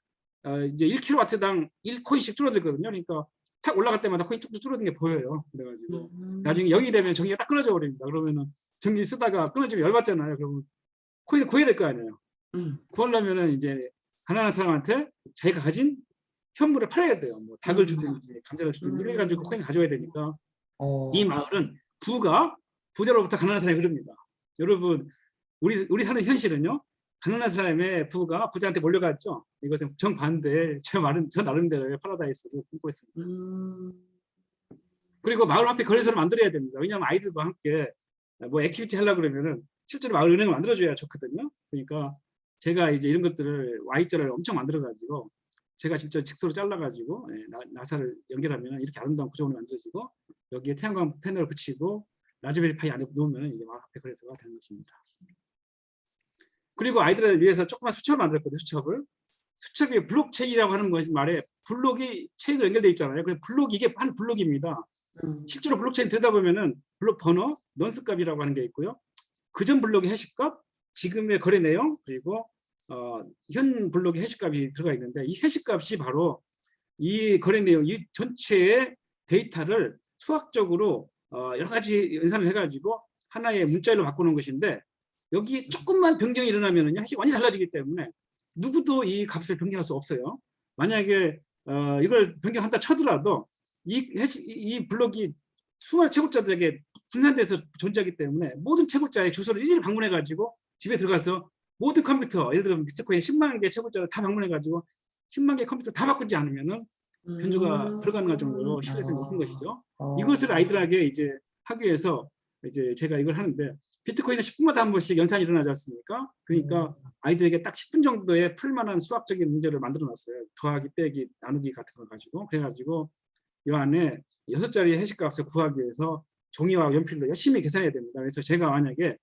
이제 1kW당 1코인씩 줄어들거든요. 그러니까 탁 올라갈 때마다 코인 쭉쭉 줄어드는 게 보여요. 그래가지고 나중에 0이 되면 전기가 딱 끊어져 버립니다. 그러면은 전기 쓰다가 끊어지면 열받잖아요. 그러면 코인을 구해야 될 거 아니에요. 구하려면은 이제 가난한 사람한테 자기가 가진 현물을 팔아야 돼요. 뭐 닭을 주든지 감자를 주든지 그래가지고 코인을 가져와야 되니까 이 마을은 부자로부터 가난한 사람이 흐릅니다. 여러분 우리 사는 현실은요. 가난한 사람의 부가 부자한테 몰려갔죠. 이것은 정반대. 저 나름대로의 파라다이스를 꿈꾸었습니다. 그리고 마을 화폐 거래소를 만들어야 됩니다. 왜냐하면 아이들과 함께 뭐 액티비티 하려고 그러면은 실제로 마을 은행을 만들어줘야 좋거든요. 그러니까 제가 이제 이런 것들을 Y자를 엄청 만들어가지고 제가 진짜 직소로 잘라가지고 나사를 연결하면 이렇게 아름다운 구조물이 만들어지고 여기에 태양광 패널을 붙이고 라즈베리 파이 안에 놓으면 이게 마을 화폐 거래소가 되는 것입니다. 그리고 아이들을 위해서 조그만 수첩을 만들었거든요. 수첩이 블록체인이라고 하는 것이 말에 블록이 체인으로 연결되어 있잖아요. 그래서 이게 한 블록입니다. 실제로 블록체인 들여다보면은 블록 번호, 넌스 값이라고 하는 게 있고요. 그전 블록의 해시값, 지금의 거래 내용, 그리고 현 블록의 해시값이 들어가 있는데 이 해시값이 바로 이 거래 내용, 이 전체의 데이터를 수학적으로 여러 가지 연산을 해가지고 하나의 문자열로 바꾸는 것인데 여기 조금만 변경이 일어나면은요, 해시 완전히 달라지기 때문에 누구도 이 값을 변경할 수 없어요. 만약에 이걸 변경한다 쳐더라도 이 블록이 수많은 채굴자들에게 분산돼서 존재하기 때문에 모든 채굴자의 주소를 일일이 방문해가지고 집에 들어가서 모든 컴퓨터, 예를 들어 비트코인 10만 개 채굴자를 다 방문해가지고 10만 개 컴퓨터 다 바꾸지 않으면은 변조가 불가능할 정도로 신뢰성이 높은 것이죠. 이것을 아이들에게 이제 하기 위해서 이제 제가 이걸 하는데 비트코인은 10분마다 한 번씩 연산이 일어나지 않습니까? 그러니까 아이들에게 딱 10분 정도의 풀만한 수학적인 문제를 만들어 놨어요. 더하기, 빼기, 나누기 같은 걸 가지고. 그래가지고 이 안에 6자리 해시값을 구하기 위해서 종이와 연필로 열심히 계산해야 됩니다. 그래서 제가 만약에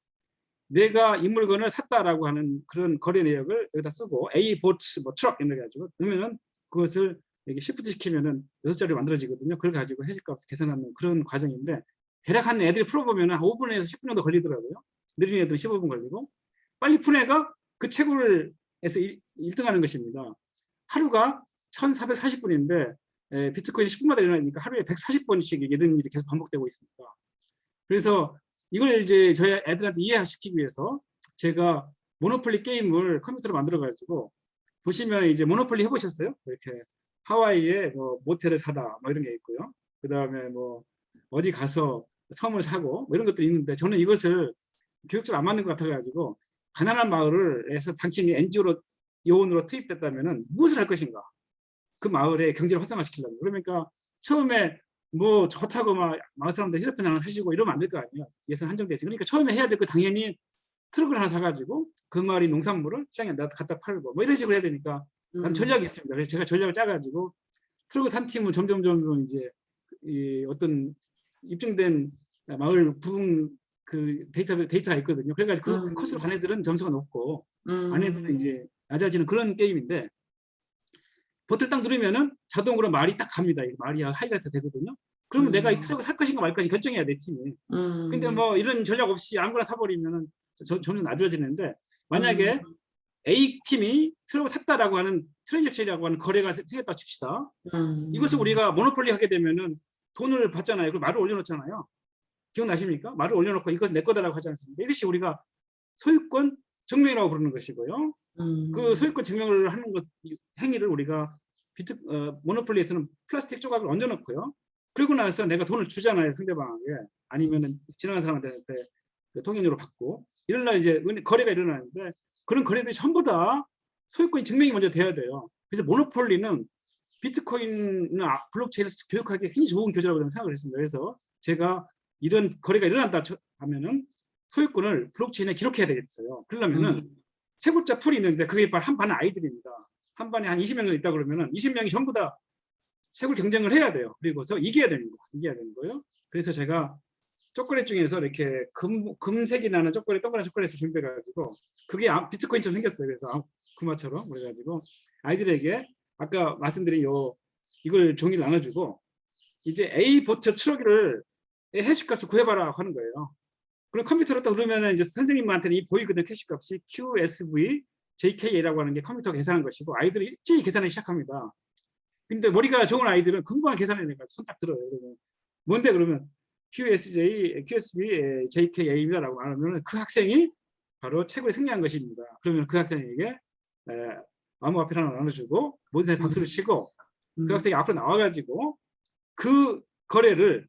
내가 이 물건을 샀다라고 하는 그런 거래 내역을 여기다 쓰고 A bought 뭐 트럭 이렇게 가지고 그러면은 그것을 여기 시프트 시키면은 6자리로 만들어지거든요. 그걸 가지고 해시값을 계산하는 그런 과정인데 대략 한 애들이 풀어보면 한 5분에서 10분 정도 걸리더라고요. 느린 애들은 15분 걸리고 빨리 푼 애가 그 채굴에서 1등하는 것입니다. 하루가 1440분인데 비트코인이 10분마다 일어나니까 하루에 140번씩 이런 일이 계속 반복되고 있습니다. 그래서 이걸 이제 저희 애들한테 이해시키기 위해서 제가 모노폴리 게임을 컴퓨터로 만들어가지고 보시면 이제 모노폴리 해보셨어요? 이렇게 하와이에 뭐 모텔을 사다 뭐 이런 게 있고요. 그 다음에 뭐 어디 가서 섬을 사고 뭐 이런 것들이 있는데 저는 이것을 교육적으로 안 맞는 것 같아가지고 가난한 마을에서 당신이 NGO로 요원으로 투입됐다면은 무엇을 할 것인가? 그 마을의 경제를 활성화시키려고. 그러니까 처음에 뭐 좋다고 막 마을 사람들 휴대폰 하나 사시고 이러면 안 될 거 아니에요. 예산 한정돼 있어요. 그러니까 처음에 해야 될 거 당연히 트럭을 하나 사가지고 그 마을의 농산물을 시장에 갖다 팔고 뭐 이런 식으로 해야 되니까 난 전략이 있습니다. 그래서 제가 전략을 짜가지고 트럭을 산 팀은 점점 이제 이 어떤 입증된 마을 부흥 그 데이터가 있거든요. 그래가지고 그 코스로 간 애들은 점수가 높고 안 애들은 이제 낮아지는 그런 게임인데 버튼 딱 누르면은 자동으로 말이 딱 갑니다. 말이 하이라이트 되거든요. 그러면 내가 이 트럭을 살 것인가 말 것인가 결정해야 돼, 팀이. 근데 뭐 이런 전략 없이 아무거나 사버리면은 점점 낮아지는데 만약에 A팀이 트럭을 샀다라고 하는 트랜잭션이라고 하는 거래가 생겼다고 칩시다. 이것을 우리가 모노폴리 하게 되면은 돈을 받잖아요. 그리고 말을 올려놓잖아요. 기억나십니까? 말을 올려놓고 이것은 내 거다라고 하지 않습니까? 이것이 우리가 소유권 증명이라고 부르는 것이고요. 그 소유권 증명을 하는 것 행위를 우리가 모노폴리에서는 플라스틱 조각을 얹어놓고요. 그리고 나서 내가 돈을 주잖아요, 상대방에게. 아니면은 지나가는 사람한테 통행료로 받고 이런 이제 거래가 일어나는데 그런 거래들이 전부 다 소유권 증명이 먼저 돼야 돼요. 그래서 모노폴리는 비트코인이나 블록체인을 교육하기 굉장히 좋은 교재라고 저는 생각을 했습니다. 그래서 제가 이런 거래가 일어난다 하면은 소유권을 블록체인에 기록해야 되겠어요. 그러려면은 채굴자 풀이 있는데 그게 바로 한 반 아이들입니다. 한 반에 한 20명 있다 그러면은 20명이 전부 다 채굴 경쟁을 해야 돼요. 그리고서 이겨야 되는 거예요. 그래서 제가 초콜릿 중에서 이렇게 금색이 나는 초콜릿, 동그란 초콜릿을 준비해가지고 그게 비트코인처럼 생겼어요. 그래서 금화처럼 그래가지고 아이들에게 아까 말씀드린 이걸 종이를 나눠주고 이제 A 보처 트럭을 해시값을 구해봐라 하는 거예요. 그럼 컴퓨터로 딱 누르면 이제 선생님한테는 이 보이거든. 캐시값이 QSV, JKA라고 하는 게 컴퓨터가 계산한 것이고 아이들이 일제히 계산을 시작합니다. 근데 머리가 좋은 아이들은 금방 계산해내니까 손 딱 들어요. 그러면 뭔데 그러면 QSB, JKA입니다라고 말하면 그 학생이 바로 최고의 승리한 것입니다. 그러면 그 학생에게 암호화폐를 하나 나눠주고 모든 사람이 박수를 치고 그 학생이 앞으로 나와가지고 그 거래를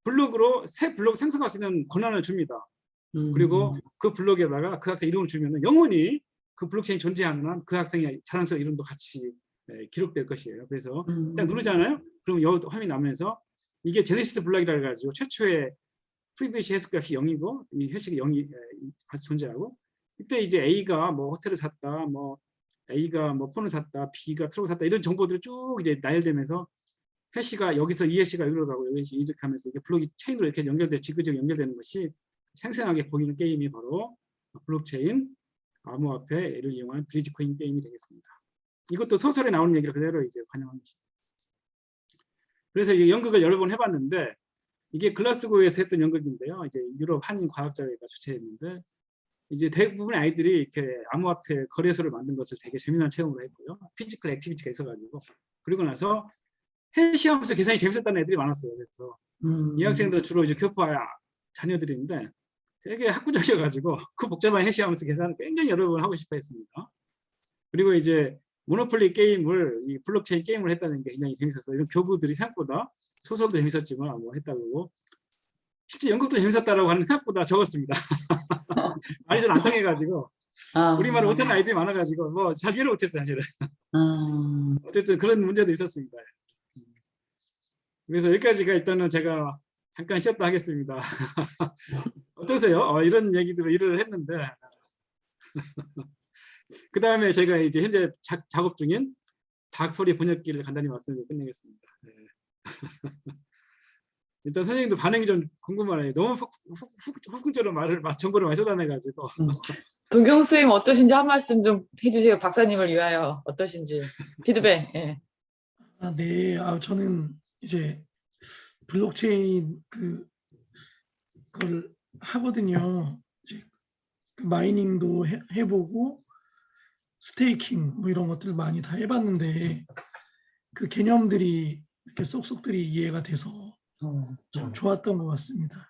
블록으로 새 블록 생성할 수 있는 권한을 줍니다. 그리고 그 블록에다가 그 학생 이름을 주면 영원히 그 블록체인이 존재하는 한 그 학생의 자랑스러운 이름도 같이 기록될 것이에요. 그래서 딱 누르잖아요. 그럼 이 화면이 나면서 이게 제네시스 블록이라 해가지고 최초의 프리비시 해석값이 0이고 이 해식이 0이 존재하고 이때 이제 A가 뭐 호텔을 샀다, 뭐 A가 뭐 폰을 샀다, B가 트럭을 샀다 이런 정보들이 쭉 이제 나열되면서 해시가 여기서 이 해시가 여기로 가고 여기 이렇게 하면서 이게 블록이 체인으로 이렇게 연결돼 지그재그 연결되는 것이 생생하게 보이는 게임이 바로 블록체인 암호화폐를 이용한 브리지코인 게임이 되겠습니다. 이것도 소설에 나오는 얘기를 그대로 이제 반영한 것입니다. 그래서 이제 연극을 여러 번 해봤는데 이게 글라스고에서 했던 연극인데요. 이제 유럽 한인 과학자회가 주최했는데 이제 대부분의 아이들이 이렇게 암호화폐 거래소를 만든 것을 되게 재미난 체험으로 했고요. 피지컬 액티비티가 있어가지고 그리고 나서 해시하면서 계산이 재밌었다는 애들이 많았어요. 그래서 이 학생들 주로 이제 교포 자녀들인데 되게 학구적이어가지고 그 복잡한 해시하면서 계산을 굉장히 여러 번 하고 싶어 했습니다. 그리고 이제 모노폴리 게임을 이 블록체인 게임을 했다는 게 굉장히 재밌었어요. 이런 교부들이 생각보다 소설도 재밌었지만 뭐 했다고 실제 연극도 재밌었다라고 하는 생각보다 적었습니다. 말이 잘 안 통해가지고 우리말을 못하는 아이들이 많아가지고 뭐 잘 이해를 못했어요 사실은. 어쨌든 그런 문제도 있었습니다. 그래서 여기까지가 일단은 제가 잠깐 쉬었다 하겠습니다. 어떠세요? 이런 얘기들을 일을 했는데 그 다음에 제가 이제 현재 작업 중인 닭소리 번역기를 간단히 말씀드리고 끝내겠습니다. 네. 일단 선생님도 반응이 좀 궁금하네요. 너무 훅훅적으로 정보를 많이 쏟아내가지고. 동경 선생님 어떠신지 한 말씀 좀 해주세요. 박사님을 위하여 어떠신지 피드백. 예. 네, 저는 이제 블록체인 그걸 하거든요. 이제 그 마이닝도 해보고 스테이킹 뭐 이런 것들 많이 다 해봤는데 그 개념들이 이렇게 쏙쏙들이 이해가 돼서 참 좋았던 것 같습니다.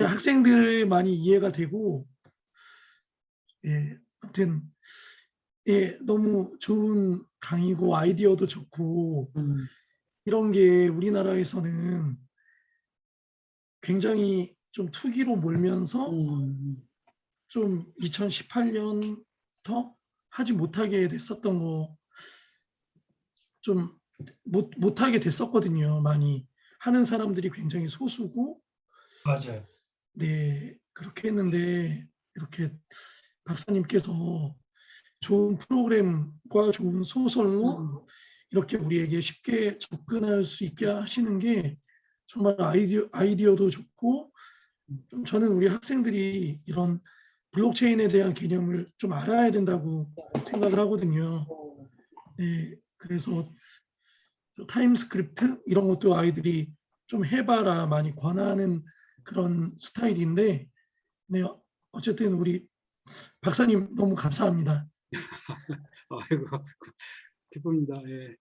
학생들 많이 이해가 되고 예, 아무튼 예, 너무 좋은 강의고 아이디어도 좋고 이런 게 우리나라에서는 굉장히 좀 투기로 몰면서 좀 2018년부터 하지 못하게 됐었던 거 좀 못하게 됐었거든요. 많이 하는 사람들이 굉장히 소수고 맞아요. 네 그렇게 했는데 이렇게 박사님께서 좋은 프로그램과 좋은 소설로 이렇게 우리에게 쉽게 접근할 수 있게 하시는 게 정말 아이디어도 좋고 좀 저는 우리 학생들이 이런 블록체인에 대한 개념을 좀 알아야 된다고 생각을 하거든요. 네, 그래서 타임스크립트 이런 것도 아이들이 좀 해봐라 많이 권하는 그런 스타일인데 네, 어쨌든 우리 박사님 너무 감사합니다. 아이고 기쁩니다. 예.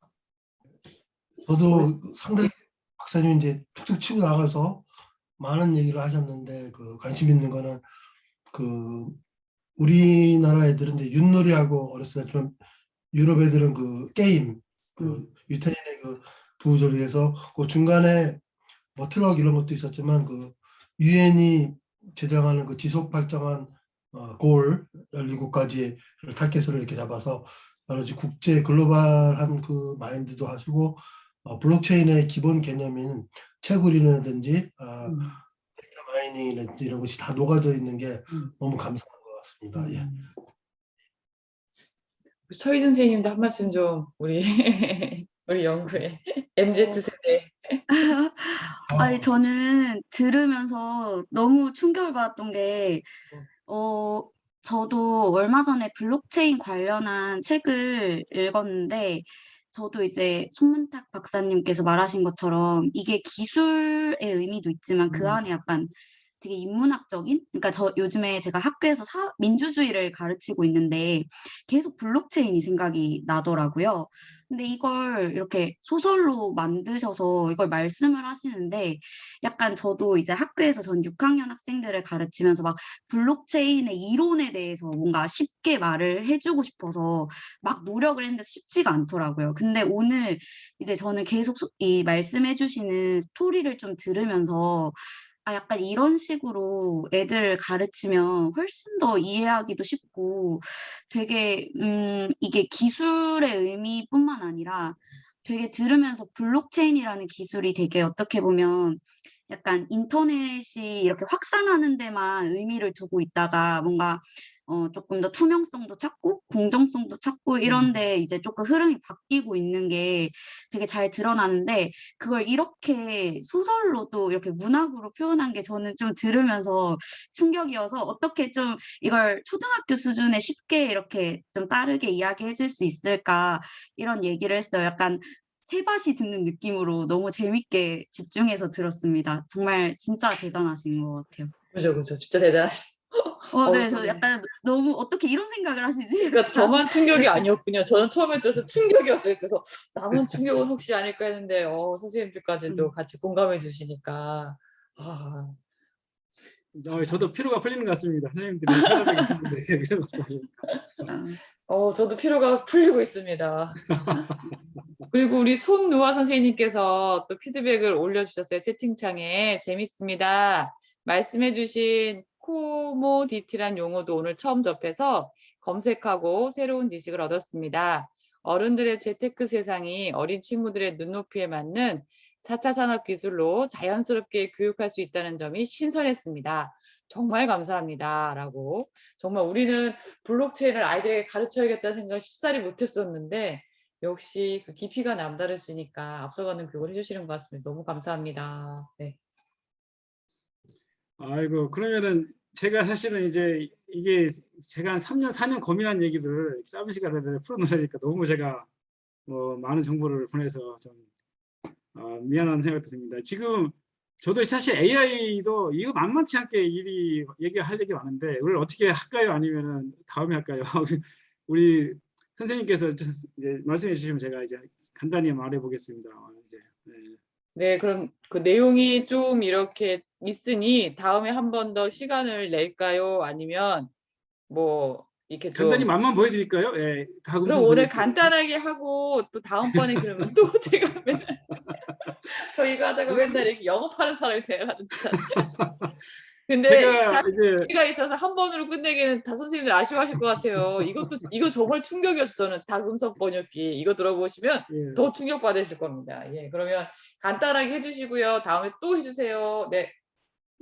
저도 상당히 박사님 이제 툭툭 치고 나가서 많은 얘기를 하셨는데 그 관심 있는 거는 그 우리나라 애들은 이제 윷놀이하고 어렸을 때 좀 유럽 애들은 그 게임 그 유태인의 그 부조리에서 그 중간에 뭐 트럭 이런 것도 있었지만 그 유엔이 제정하는 그 지속 발전한 골 12국가지의 타켓을 이렇게 잡아서 여러 가지 국제 글로벌한 그 마인드도 하시고 블록체인의 기본 개념인 채굴이라든지 데이터 마이닝이라든지 이런 것이 다 녹아져 있는 게 너무 감사한 것 같습니다. 예. 서희 선생님도 한 말씀 좀 우리 우리 연구회 MZ 세대. 아니 저는 들으면서 너무 충격을 받았던 게 저도 얼마 전에 블록체인 관련한 책을 읽었는데 저도 이제 손문탁 박사님께서 말하신 것처럼 이게 기술의 의미도 있지만 그 안에 약간 되게 인문학적인 그러니까 저 요즘에 제가 학교에서 민주주의를 가르치고 있는데 계속 블록체인이 생각이 나더라고요. 근데 이걸 이렇게 소설로 만드셔서 이걸 말씀을 하시는데 약간 저도 이제 학교에서 전 6학년 학생들을 가르치면서 막 블록체인의 이론에 대해서 뭔가 쉽게 말을 해주고 싶어서 막 노력을 했는데 쉽지가 않더라고요. 근데 오늘 이제 저는 계속 이 말씀해 주시는 스토리를 좀 들으면서 약간 이런 식으로 애들을 가르치면 훨씬 더 이해하기도 쉽고 되게 이게 기술의 의미뿐만 아니라 되게 들으면서 블록체인이라는 기술이 되게 어떻게 보면 약간 인터넷이 이렇게 확산하는 데만 의미를 두고 있다가 뭔가 조금 더 투명성도 찾고 공정성도 찾고 이런데 이제 조금 흐름이 바뀌고 있는 게 되게 잘 드러나는데 그걸 이렇게 소설로 또 이렇게 문학으로 표현한 게 저는 좀 들으면서 충격이어서 어떻게 좀 이걸 초등학교 수준에 쉽게 이렇게 좀 빠르게 이야기해 줄 수 있을까 이런 얘기를 했어요. 약간 새밭이 듣는 느낌으로 너무 재밌게 집중해서 들었습니다. 정말 진짜 대단하신 것 같아요. 그죠. 진짜 대단하시. 네, 저 약간 너무 어떻게 이런 생각을 하시지? 그러니까 저만 충격이 아니었군요. 저는 처음에 들어서 충격이었어요. 그래서 나만 충격은 혹시 아닐까 했는데 선생님들까지도 같이 공감해 주시니까 저도 피로가 풀리는 것 같습니다. 선생님들이 편하게 이런 거 써주니까. 저도 피로가 풀리고 있습니다. 그리고 우리 손누아 선생님께서 또 피드백을 올려주셨어요. 채팅창에. 재밌습니다. 말씀해주신 코모디티란 용어도 오늘 처음 접해서 검색하고 새로운 지식을 얻었습니다. 어른들의 재테크 세상이 어린 친구들의 눈높이에 맞는 4차 산업기술로 자연스럽게 교육할 수 있다는 점이 신선했습니다. 정말 감사합니다. 라고. 정말 우리는 블록체인을 아이들에게 가르쳐야겠다는 생각을 쉽사리 못했었는데 역시 그 깊이가 남다르시니까 앞서가는 교육을 해주시는 것 같습니다. 너무 감사합니다. 네. 아이고 그러면은 제가 사실은 이제 이게 제가 한 3년 4년 고민한 얘기를 짧은 시간에 풀어놓으니까 너무 제가 많은 정보를 보내서 좀 미안한 생각도 듭니다. 지금 저도 사실 AI도 이거 만만치 않게 일이 얘기할 얘기 많은데 이걸 어떻게 할까요? 아니면은 다음에 할까요? 우리 선생님께서 이제 말씀해 주시면 제가 이제 간단히 말해 보겠습니다. 이제 네. 네, 그럼 그 내용이 좀 이렇게 있으니 다음에 한 번 더 시간을 낼까요? 아니면 뭐 이렇게 간단히 좀 맛만 보여드릴까요? 예, 다 그럼 음성 오늘 보여드릴게요. 간단하게 하고 또 다음번에 그러면 또 제가 맨날 저희가 하다가 맨날 이렇게 영업하는 사람이 돼가는 듯한. 근데 제가 사실 이제 기회가 있어서 한 번으로 끝내기는 다 선생님들 아쉬워하실 것 같아요. 이거 정말 충격이었어요. 저는 다음성 번역기 이거 들어보시면 예, 더 충격 받으실 겁니다. 예, 그러면 간단하게 해주시고요. 다음에 또 해주세요. 네.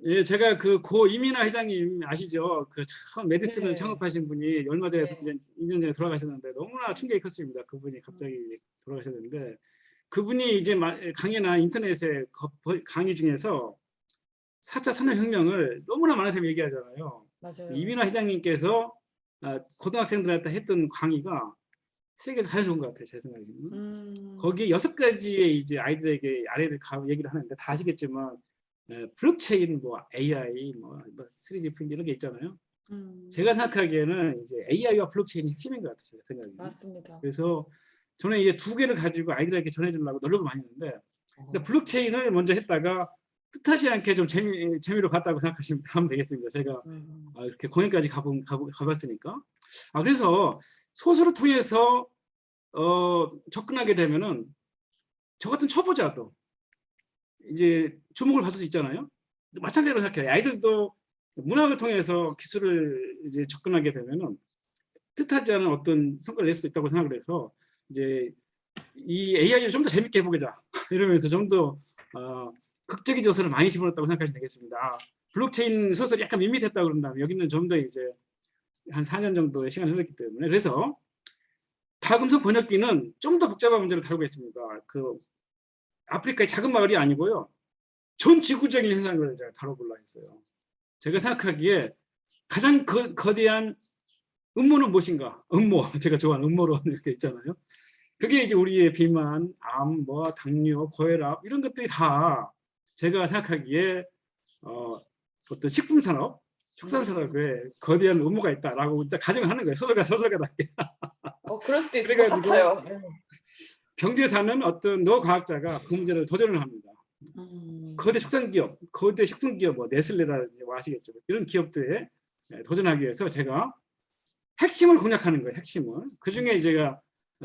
예, 제가 그 고 이민아 회장님 아시죠? 그 처음 메디슨을 네. 창업하신 분이 얼마 전에 네. 이제 2년 전에 돌아가셨는데 너무나 충격이 컸습니다. 그분이 갑자기 돌아가셨는데 그분이 이제 강의나 인터넷에 강의 중에서 4차 산업혁명을 너무나 많은 사람이 얘기하잖아요. 맞아요. 이민아 회장님께서 고등학생들한테 했던 강의가 세계에서 가장 좋은 것 같아요. 제 생각에는. 거기 6가지의 이제 아이들에게 얘기를 하는데 다 아시겠지만 블록체인, 뭐 AI, 뭐 3D 프린트 이런 게 있잖아요. 제가 생각하기에는 이제 AI와 블록체인이 핵심인 것 같아요. 제 생각에. 맞습니다. 그래서 저는 이게 2개를 가지고 아이들에게 전해주려고 노력을 많이 했는데 근데 블록체인을 먼저 했다가 뜻하지 않게 좀 재미로 봤다고 생각하시면 되겠습니다. 제가 이렇게 공연까지 가봤으니까. 그래서 소설을 통해서 접근하게 되면은 저 같은 초보자도 이제 주목을 받을 수 있잖아요. 마찬가지로 생각해요. 아이들도 문학을 통해서 기술을 이제 접근하게 되면은 뜻하지 않은 어떤 성과를 낼 수도 있다고 생각을 해서 이제 이 AI를 좀 더 재밌게 해보자 이러면서 좀 더 극적인 요소를 많이 집어넣었다고 생각하시면 되겠습니다. 블록체인 소설이 약간 밋밋했다고 그런다면 여기는 좀 더 이제 한 4년 정도의 시간이 흘렀기 때문에 그래서 다음성 번역기는 좀 더 복잡한 문제를 다루고 있습니다. 그 아프리카의 작은 마을이 아니고요. 전 지구적인 현상을 제가 다뤄보려 했어요. 제가 생각하기에 가장 거대한 음모는 무엇인가? 음모, 제가 좋아하는 음모론 이렇게 있잖아요. 그게 이제 우리의 비만, 암, 뭐 당뇨, 고혈압 이런 것들이 다 제가 생각하기에 어떤 식품 산업, 축산 산업에 거대한 음모가 있다라고 일단 가정을 하는 거예요. 소설가답게. 그럴 수도 있을 것 같아요. 경제사는 어떤 노과학자가 그 문제를 도전을 합니다. 거대 축산기업, 거대 식품기업, 뭐 네슬레라든지 뭐 아시겠죠. 이런 기업들에 도전하기 위해서 제가 핵심을 공략하는 거예요. 핵심을. 그중에 제가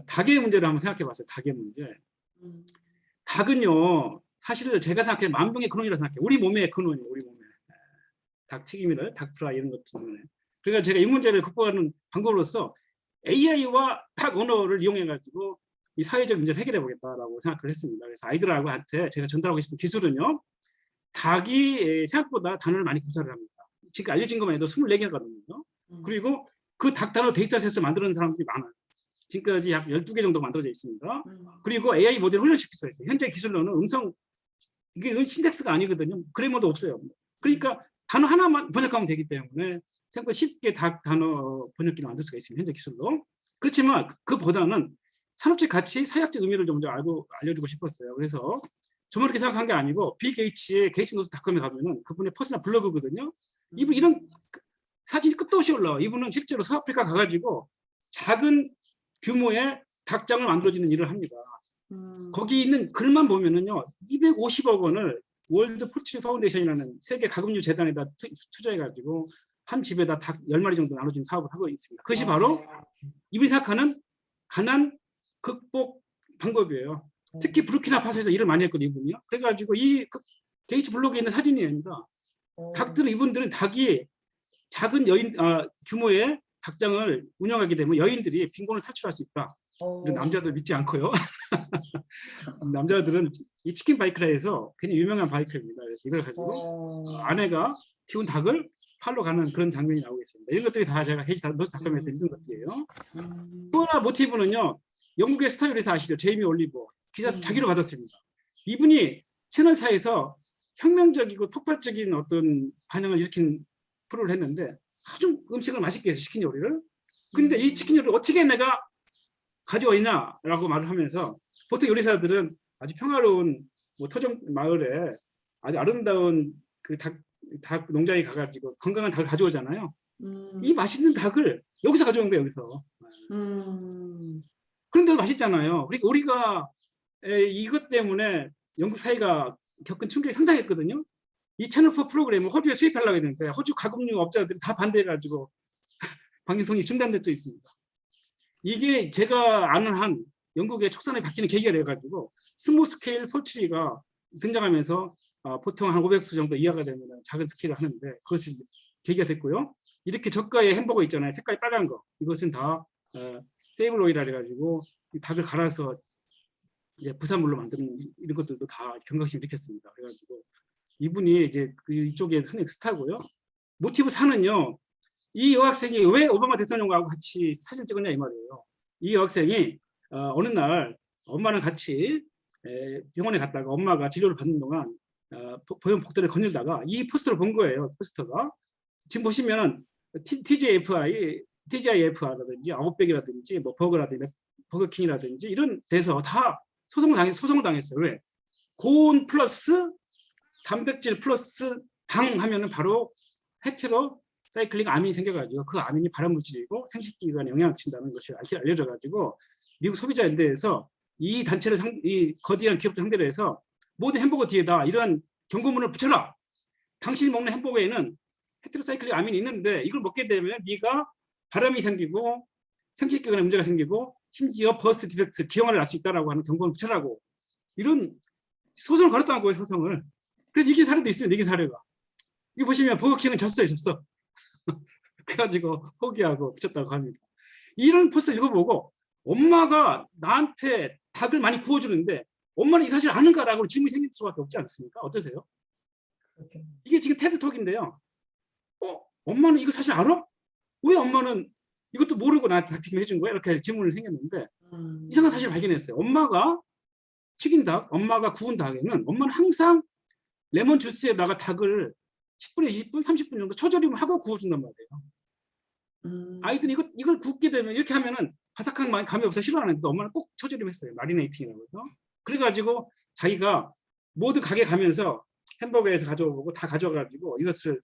닭의 문제를 한번 생각해 봤어요. 닭의 문제. 닭은요. 사실 제가 생각해 만병의 근원이라고 생각해요. 우리 몸의 근원이에요. 우리 몸에. 닭 튀김이나 닭 프라이 이런 것 때문에. 그러니까 제가 이 문제를 극복하는 방법으로서 AI와 닭 언어를 이용해 가지고 이 사회적 문제를 해결해 보겠다라고 생각을 했습니다. 그래서 아이들하고한테 제가 전달하고 싶은 기술은요. 닭이 생각보다 단어를 많이 구사를 합니다. 지금 알려진 것만 해도 24개거든요. 그리고 그 닭 단어 데이터셋을 만드는 사람들이 많아요. 지금까지 약 12개 정도 만들어져 있습니다. 그리고 AI 모델을 훈련시킬 수가 있어요. 현재 기술로는 이게 신텍스가 아니거든요. 그래머도 없어요. 그러니까 단어 하나만 번역하면 되기 때문에 생각보다 쉽게 닭 단어 번역기를 만들 수가 있습니다. 현재 기술로. 그렇지만 그보다는 산업적 가치, 사회학적 의미를 좀 알려주고 싶었어요. 그래서 저만 그렇게 생각한 게 아니고 빌 게이츠의 게이츠노트닷컴에 가면은 그분의 퍼스널 블로그거든요. 이분 이런 사진이 끝도 없이 올라와요. 이분은 실제로 서아프리카 가가지고 작은 규모의 닭장을 만들어주는 일을 합니다. 거기 있는 글만 보면은요, 250억 원을 월드 포트리 파운데이션이라는 세계 가금류 재단에다 투자해가지고 한 집에다 닭 10마리 정도 나눠주는 사업을 하고 있습니다. 그것이 바로 이분이 생각하는 가난 극복 방법이에요. 특히 부르키나파소에서 일을 많이 했거든요, 이분이요. 그래가지고 이 게이츠 블로그에 있는 사진입니다. 이분들은 닭이 작은 규모의 닭장을 운영하게 되면 여인들이 빈곤을 탈출할 수 있다. 남자들 믿지 않고요. 남자들은 이 치킨 바이크라 해서 굉장히 유명한 바이크입니다. 그래서 이걸 가지고 아내가 키운 닭을 팔러 가는 그런 장면이 나오고 있습니다. 이런 것들이 다 제가 게이츠노트닷컴에서 읽은 것들이에요. 또 하나 모티브는요. 영국의 스타 요리사 아시죠? 제이미 올리버. 기자 자기로 받았습니다. 이분이 채널사에서 혁명적이고 폭발적인 어떤 반응을 일으킨 프로를 했는데 아주 음식을 맛있게 해서 치킨 요리를. 근데 이 치킨 요리를 어떻게 내가 가져왔냐라고 말을 하면서 보통 요리사들은 아주 평화로운 뭐 토종 마을에 아주 아름다운 그 닭 농장에 가가지고 건강한 닭을 가져오잖아요. 이 맛있는 닭을 여기서 가져온 거예요, 여기서. 그런데도 맛있잖아요. 그러니까 우리가 이것 때문에 영국 사회가 겪은 충격이 상당했거든요. 이 채널4 프로그램을 호주에 수입하려고 했는데 호주 가공육 업자들이 다 반대해가지고 방송이 중단된 적이 있습니다. 이게 제가 아는 한 영국의 촉산이 바뀌는 계기가 돼가지고 스몰 스케일 폴트리가 등장하면서 보통 한 500수 정도 이하가 되면 작은 스케일을 하는데 그것이 계기가 됐고요. 이렇게 저가의 햄버거 있잖아요. 색깔이 빨간 거. 이것은 다 세이블 오일이라 해가지고 닭을 갈아서 이제 부산물로 만드는 이런 것들도 다 경각심을 일으켰습니다. 그래가지고 이분이 이제 이쪽에 흔히 스타고요. 모티브 4는요. 이 여학생이 왜 오바마 대통령하고 같이 사진 찍었냐 이 말이에요. 이 여학생이 어느 날 엄마랑 같이 병원에 갔다가 엄마가 치료를 받는 동안 보형 복도를 거닐다가 이 포스터를 본 거예요. 포스터가 지금 보시면 TGIF라든지 아웃백이라든지 뭐 버거라든지 버거킹이라든지 이런 데서 다 소송을 당했어요. 왜? 고온 플러스 단백질 플러스 당 하면은 바로 헤테로 사이클릭 아민이 생겨가지고 그 아민이 발암물질이고 생식기관에 영향을 미친다는 것이 알려져가지고 미국 소비자연대에서 이 단체를 이 거대한 기업들 상대로 해서 모든 햄버거 뒤에다 이런 경고문을 붙여라. 당신이 먹는 햄버거에는 헤테로사이클릭 아민이 있는데 이걸 먹게 되면 네가 발암이 생기고 생식기관에 문제가 생기고 심지어 버스트 디펙트 기형아를 낳을 수 있다라고 하는 경고를 붙여라고 이런 소송을 걸었다는 거예요. 소송을. 그래서 이게 사례도 있어요. 이게 사례가. 이거 보시면 버거킹은 졌어요. 그래가지고 포기하고 붙였다고 합니다. 이런 포스터 읽어보고 엄마가 나한테 닭을 많이 구워주는데 엄마는 이 사실 아는가라고 질문이 생길 수밖에 없지 않습니까? 어떠세요? 이게 지금 테드톡인데요. 엄마는 이거 사실 알아? 왜 엄마는 이것도 모르고 나한테 닭튀김 해준 거야? 이렇게 질문이 생겼는데 이상한 사실을 발견했어요. 엄마가 튀긴 닭, 엄마가 구운 닭에는 엄마는 항상 레몬 주스에다가 닭을 10분에 20분, 30분 정도 초절임을 하고 구워준단 말이에요. 아이들이 이걸 굽게 되면 이렇게 하면은 바삭한 감이 없어 싫어하는데 엄마는 꼭 초절임했어요. 마리네이팅이라고 해서. 그래가지고 자기가 모든 가게 가면서 햄버거에서 가져오고 다 가져가지고 이것을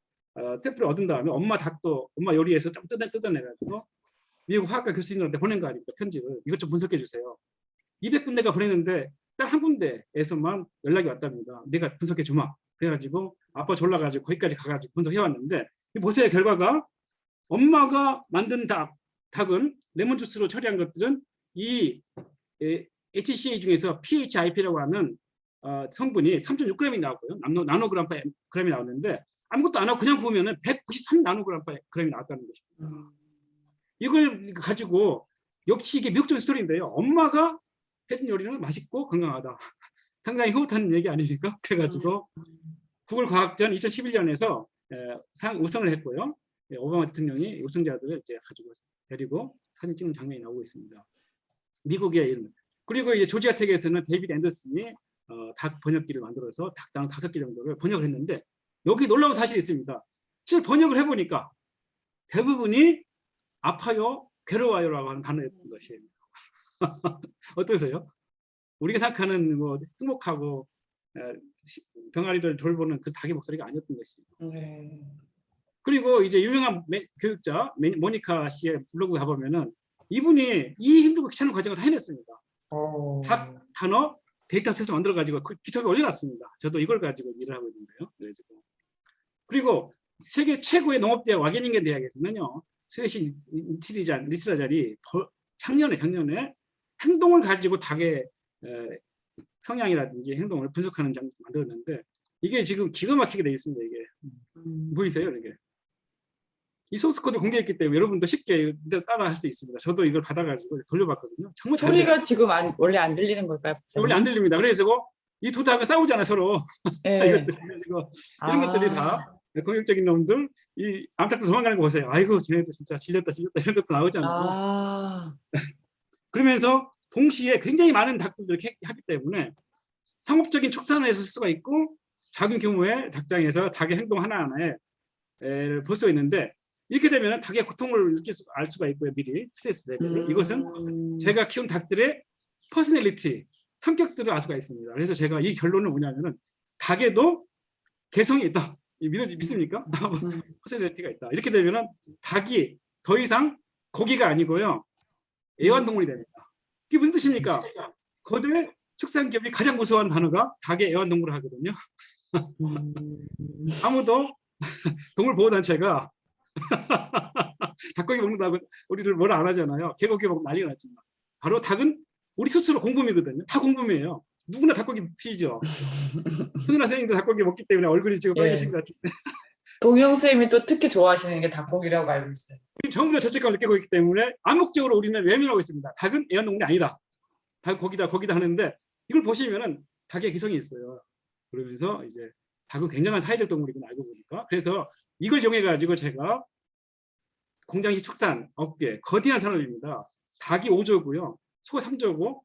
샘플을 얻은 다음에 엄마 닭도 엄마 요리에서 좀 뜯어내가지고 미국 화학과 교수님들한테 보낸 거 아닙니까? 편지를. 이것 좀 분석해 주세요. 200군데가 보냈는데 딱 한 군데에서만 연락이 왔답니다. 내가 분석해 주마. 그래가지고 아빠 졸라가지고 거기까지 가가지고 분석해 왔는데 보세요. 결과가 엄마가 만든 닭은 레몬 주스로 처리한 것들은 이 HCA 중에서 PHIP라고 하는 성분이 3.6g이 나오고요. 나노그램이 나오는데 아무것도 안 하고 그냥 구우면 193 나노그램이 나왔다는 것입니다. 이걸 가지고 역시 이게 미국적인 스토리인데요. 엄마가 해준 요리는 맛있고 건강하다. 상당히 흐뭇한 얘기 아닙니까? 그래가지고 구글 과학전 2011년에서 우승을 했고요. 오바마 대통령이 우승자들을 이제 가지고 데리고 사진 찍는 장면이 나오고 있습니다. 미국의 이런. 그리고 이제 조지아 텍에서는 데이비드 앤더슨이 닭 번역기를 만들어서 닭당 5개 정도를 번역을 했는데 여기 놀라운 사실이 있습니다. 실제 번역을 해보니까 대부분이 아파요, 괴로워요라고 하는 단어였던 것이에요. 어떠세요? 우리가 생각하는 뭐 행복하고 병아리들 돌보는 그 닭의 목소리가 아니었던 것입니다. 그리고 이제 유명한 교육자 모니카 씨의 블로그 가보면은 이분이 이 힘들고 귀찮은 과정을 다 해냈습니다. 닭 단어 데이터셋을 만들어가지고 그 기톱에 올려놨습니다. 저도 이걸 가지고 일을 하고 있는데요. 그리고 세계 최고의 농업대학 와게닝겐 대학에서는요. 스웨시 리스라잘이 작년에 행동을 가지고 닭의 성향이라든지 행동을 분석하는 장면을 만들었는데 이게 지금 기가 막히게 되어 있습니다. 이게 보이세요? 이게 이 소스 코드 공개했기 때문에 여러분도 쉽게 따라 할 수 있습니다. 저도 이걸 받아가지고 돌려봤거든요. 정말 소리가 지금 원래 안 들리는 걸까요? 원래 안 들립니다. 그래서 이 두 닭은 싸우잖아요 서로. 이런 것들이 다 공격적인 놈들, 이 암탉들 도망가는 거 보세요. 아이고 쟤네들 진짜 질렸다 이런 것도 나오잖아요. 그러면서 동시에 굉장히 많은 닭들을 이렇게 하기 때문에 상업적인 촉산을 했을 수가 있고 작은 규모의 닭장에서 닭의 행동 하나하나에 볼 수 있는데 이렇게 되면 닭의 고통을 알 수가 있고요. 미리 스트레스 레벨. 이것은 제가 키운 닭들의 퍼스널리티, 성격들을 알 수가 있습니다. 그래서 제가 이 결론은 뭐냐면은 닭에도 개성이 있다. 믿습니까? 퍼센티가 있다. 이렇게 되면은 닭이 더 이상 고기가 아니고요. 애완동물이 됩니다. 이게 무슨 뜻입니까? 거대 축산기업이 가장 무서워하는 단어가 닭의 애완동물을 하거든요. 아무도 동물보호단체가 닭고기 먹는다고 우리를 뭐라 안 하잖아요. 개고기 먹고 난리가 났지만 바로 닭은 우리 스스로 공범이거든요. 다 공범이에요. 누구나 닭고기 드시죠. 손은아 선생님도 닭고기 먹기 때문에 얼굴이 지금 빨개진 것 같은데 동영 선생님이 또 특히 좋아하시는 게 닭고기라고 알고 있어요. 우리 전부 다 죄책감을 느끼고 있기 때문에 암묵적으로 우리는 외면하고 있습니다. 닭은 애완동물이 아니다. 닭 고기다 하는데 이걸 보시면은 닭의 기성이 있어요. 그러면서 이제 닭은 굉장한 사회적 동물이구나 알고 보니까. 그래서 이걸 이용해 가지고 제가 공장식 축산 업계 거대한 산업입니다. 닭이 5조고요. 소가 3조고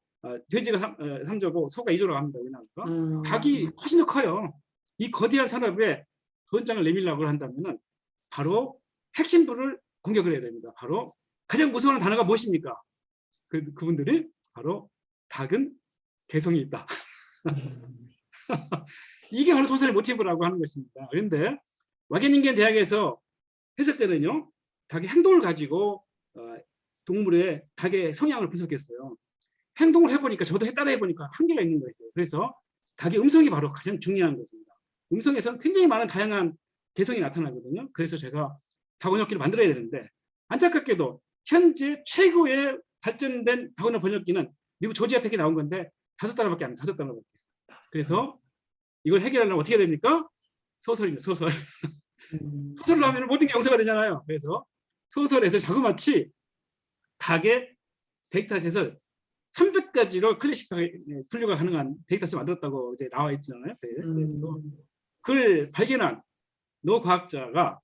돼지가 3조고 소가 2조라고 합니다. 우리나라가. 닭이 훨씬 더 커요. 이 거대한 산업에 도전장을 내밀려고 한다면 바로 핵심부를 공격을 해야 됩니다. 바로 가장 무서워하는 단어가 무엇입니까? 그분들이 바로 닭은 개성이 있다. 이게 바로 소설의 모티브라고 하는 것입니다. 그런데 와게닝겐 대학에서 했을 때는요. 닭의 행동을 가지고 동물의 닭의 성향을 분석했어요. 행동을 해보니까 저도 따라 해보니까 한계가 있는 거예요. 그래서 닭의 음성이 바로 가장 중요한 것입니다. 음성에서는 굉장히 많은 다양한 개성이 나타나거든요. 그래서 제가 닭 번역기를 만들어야 되는데 안타깝게도 현재 최고의 발전된 닭 번역기는 미국 조지아텍에 나온 건데 5단어밖에 안 돼요. 5단어밖에. 그래서 이걸 해결하려면 어떻게 됩니까? 소설입니다. 소설. 소설을 하면 모든 게 영서가 되잖아요. 그래서 소설에서 자그마치 닭의 데이터셋을 300가지로 클래식하게 분류가 가능한 데이터셋을 만들었다고 이제 나와 있잖아요. 그걸 발견한 노 과학자가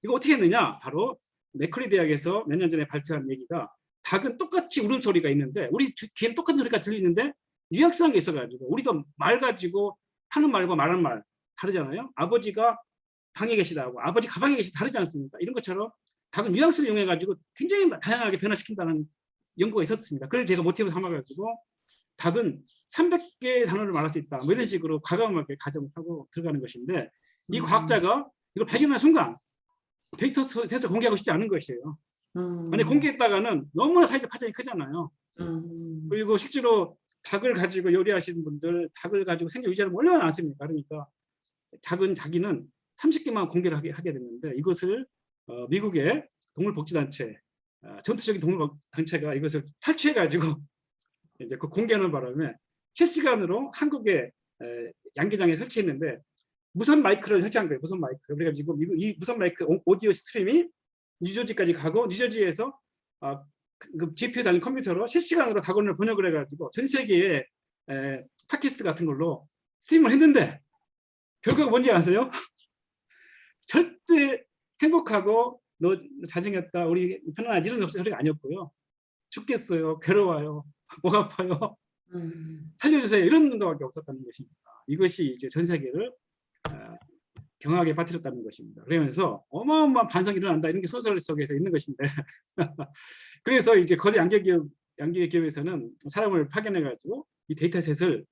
이거 어떻게 했느냐? 바로 맥쿼리 대학에서 몇 년 전에 발표한 얘기가 닭은 똑같이 울음소리가 있는데 우리 귀에는 똑같은 소리가 들리는데 뉘앙스한 게 있어가지고 우리도 말 가지고 하는 말과 말하는 말 다르잖아요. 아버지가 방에 계시다고 아버지 가방에 계시다 다르지 않습니까? 이런 것처럼 닭은 뉘앙스를 이용해가지고 굉장히 다양하게 변화시킨다는 연구가 있었습니다. 그걸 제가 모티브로 삼아가지고 닭은 300개의 단어를 말할 수 있다. 뭐 이런 식으로 과감하게 가정을 하고 들어가는 것인데 이 과학자가 이걸 발견한 순간 데이터셋을 공개하고 싶지 않은 것이에요. 만약 공개했다가는 너무나 사회적 파장이 크잖아요. 그리고 실제로 닭을 가지고 요리하시는 분들, 닭을 가지고 생존 유지하는 얼마나 많습니까? 그러니까 닭은 자기는 30개만 공개를 하게 됐는데 이것을 미국의 동물복지단체, 전투적인 동물단체가 이것을 탈취해가지고 이제 그 공개하는 바람에 실시간으로 한국의 양계장에 설치했는데 무선 마이크를 설치한 거예요. 무선 마이크. 그래가지고 이 무선 마이크 오디오 스트림이 뉴저지까지 가고 뉴저지에서 그 GPU 달린 컴퓨터로 실시간으로 닭원을 번역을 해가지고 전 세계에 팟캐스트 같은 걸로 스트리밍을 했는데 결과가 뭔지 아세요? 절대 행복하고 너 잘생겼다 우리 편안하지 이런 소리가 아니었고요. 죽겠어요. 괴로워요. 목 아파요. 살려주세요. 이런 것밖에 없었다는 것입니다. 이것이 이제 전 세계를 경악에 빠뜨렸다는 것입니다. 그러면서 어마어마한 반성이 일어난다 이런 게 소설 속에서 있는 것인데 그래서 이제 거대 양계기업에서는 사람을 파견해가지고 이 데이터셋을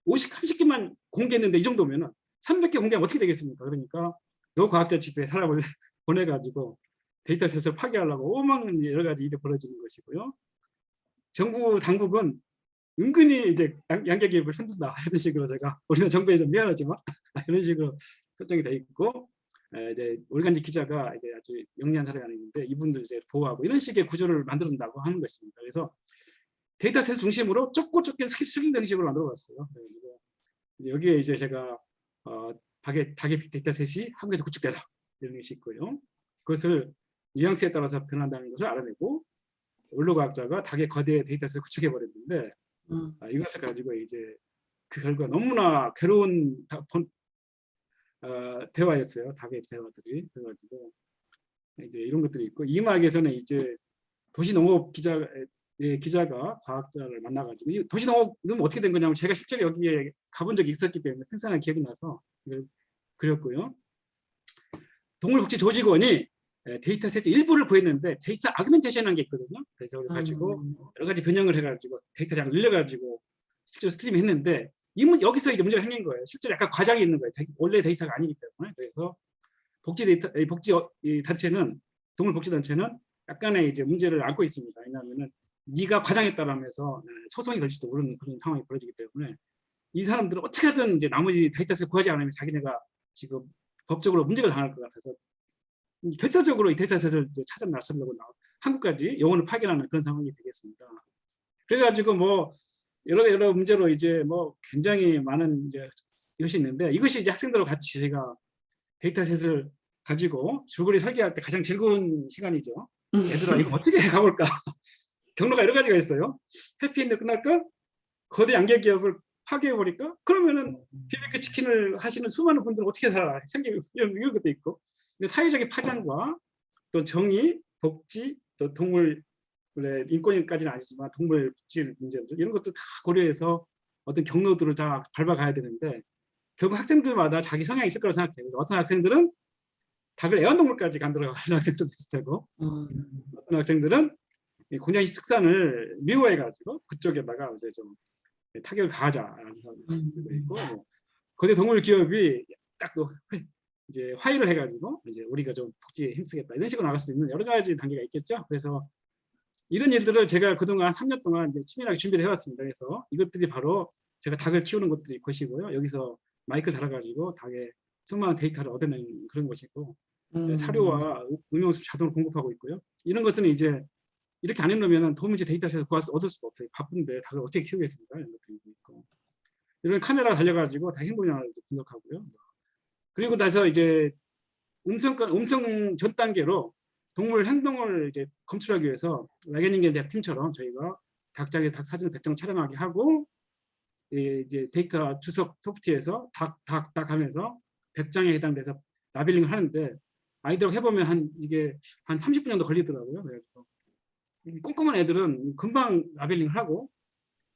30개만 공개했는데 이 정도면 300개 공개하면 어떻게 되겠습니까? 그러니까 노 과학자 집에 사람을 보내가지고 데이터셋을 파괴하려고 오만 여러 가지 일이 벌어지는 것이고요. 정부 당국은 은근히 이제 양계기업을 흔든다 이런 식으로 제가 우리는 정부에 좀 미안하지만 이런 식으로 설정이 돼 있고 이제 올간지 기자가 이제 아주 영리한 사람이 있는데 이분들 이제 보호하고 이런 식의 구조를 만든다고 하는 것입니다. 그래서 데이터셋 중심으로 좁고 좁게 스킬 방식으로 만들어봤어요. 이제 여기에 이제 제가 닭의 빅데이터셋이 한국에서 구축되다 이런 것이 있고요. 그것을 뉘앙스에 따라서 변한다는 것을 알아내고 원로 과학자가 닭의 거대 데이터셋을 구축해 버렸는데 이것을 가지고 이제 그 결과 너무나 괴로운 대화였어요. 닭의 대화들이 그래가지고 이제 이런 것들이 있고 이막에서는 이제 도시농업 기자가 과학자를 만나가지고 이 도시농업은 어떻게 된 거냐면 제가 실제로 여기에 가본 적이 있었기 때문에 생생한 기억이 나서 이걸 그렸고요. 동물복지 조직원이 데이터셋 일부를 구했는데 데이터 아규멘테이션한 게 있거든요. 그래서 가지고 여러 가지 변형을 해가지고 데이터량을 늘려가지고 실제로 스트리밍했는데 여기서 이제 문제가 생긴 거예요. 실제로 약간 과장이 있는 거예요. 원래 데이터가 아니기 때문에. 그래서 이 단체는, 동물 복지 단체는 약간의 이제 문제를 안고 있습니다. 왜냐하면은 네가 과장했다라면서 소송이 걸릴지도 모르는 그런 상황이 벌어지기 때문에 이 사람들은 어떻게든 이제 나머지 데이터셋을 구하지 않으면 자기네가 지금 법적으로 문제가 당할 것 같아서 결사적으로 이 데이터셋을 찾아 나서려고 한국까지 영혼을 파견하는 그런 상황이 되겠습니다. 그래가지고 뭐 여러 문제로 이제 뭐 굉장히 많은 이제 이것이 있는데, 이것이 이제 학생들과 같이 저희가 데이터셋을 가지고 줄거리 설계할 때 가장 즐거운 시간이죠. 얘들아 이거 어떻게 가볼까? 경로가 여러 가지가 있어요. 해피엔드 끝날까? 거대 양계 기업을 파괴해버릴까? 그러면은 BBQ 치킨을 하시는 수많은 분들은 어떻게 살아? 이런 것도 있고, 사회적인 파장과 또 정의, 복지, 또 동물 인권까지는 아니지만 동물 복지 문제들 이런 것도 다 고려해서 어떤 경로들을 다 밟아가야 되는데, 결국 학생들마다 자기 성향이 있을 거라고 생각해요. 어떤 학생들은 닭을 애완동물까지 만들어 가는 학생들도 있을 테고, 어떤 학생들은 고양이 식산을 미워해가지고 그쪽에다가 이제 좀 타격을 가하자라는 사람도 있고, 뭐 거대 동물 기업이 딱 이제 화해를 해가지고 이제 우리가 좀 복지에 힘쓰겠다 이런 식으로 나갈 수도 있는 여러 가지 단계가 있겠죠. 그래서 이런 일들을 제가 그동안 3년 동안 이제 치밀하게 준비를 해왔습니다. 그래서 이것들이 바로 제가 닭을 키우는 것이고요. 여기서 마이크 달아가지고 닭의 수많은 데이터를 얻어내는 그런 것이고, 사료와 음용수 자동으로 공급하고 있고요. 이런 것은 이제 이렇게 안 해놓으면 도무지 데이터셋을 얻을 수가 없어요. 바쁜데 닭을 어떻게 키우겠습니까? 이런 것도 있고, 이런 카메라 달려가지고 닭 행동량을 분석하고요. 그리고 나서 이제 음성 전 단계로 동물 행동을 이제 검출하기 위해서 라게닝겐 대학 팀처럼 저희가 닭장에 닭 사진을 100장 촬영하게 하고, 이제 데이터 주석 소프트에서 닭 하면서 100장에 해당돼서 라벨링을 하는데, 아이들하고 해보면 이게 한 30분 정도 걸리더라고요. 그래서 꼼꼼한 애들은 금방 라벨링을 하고,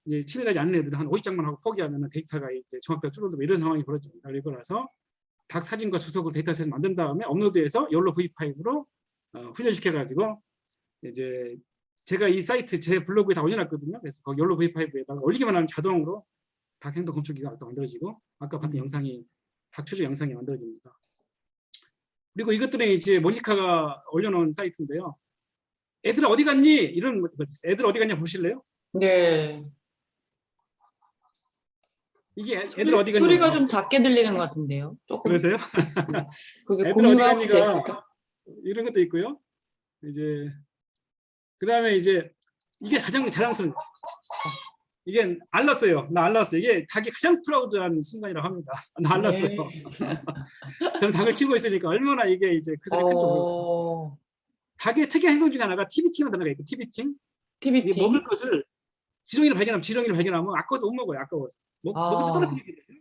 이제 치밀하지 않는 애들은 한 50장만 하고 포기하면 데이터가 이제 정확도가 줄어들고 이런 상황이 벌어집니다. 그리고 나서 닭 사진과 주석을 데이터셋을 만든 다음에 업로드해서 욜로 V5로 훈련시켜가지고, 이제 제가 이 사이트 제 블로그에 다 올려놨거든요. 그래서 거기 욜로 V5에다가 올리기만 하면 자동으로 닭 행동 검출기가 만들어지고, 아까 봤던 영상이 닭 추적 영상이 만들어집니다. 그리고 이것들은 이제 모니카가 올려놓은 사이트인데요. 애들 어디 갔니? 이런 거 있어요. 애들 어디 갔냐 보실래요? 네. 이게 애들 어디 갔냐? 소리가 좀 작게 들리는 것 같은데요. 조금. 그러세요? 그게 애들 공유가 어디 혹시 갔니가 됐을까? 이런 것도 있고요. 이제 그 다음에 이제 이게 가장 자랑스러운, 이게 알랐어요. 나 알랐어. 이게 닭이 가장 프라우드한 순간이라고 합니다. 나 알랐어요. 네. 저는 닭을 키우고 있으니까 얼마나 이게 이제 그 소리 큰지 모르겠어요. 닭의 특이한 행동 중에 하나가 TBT라는 단어가 있고, TB팅. 이게 TBT. 먹을 것을 지렁이를 발견하면 아까워서 못 먹어요. 아까워서. 먹으면 떨어뜨리게 돼요.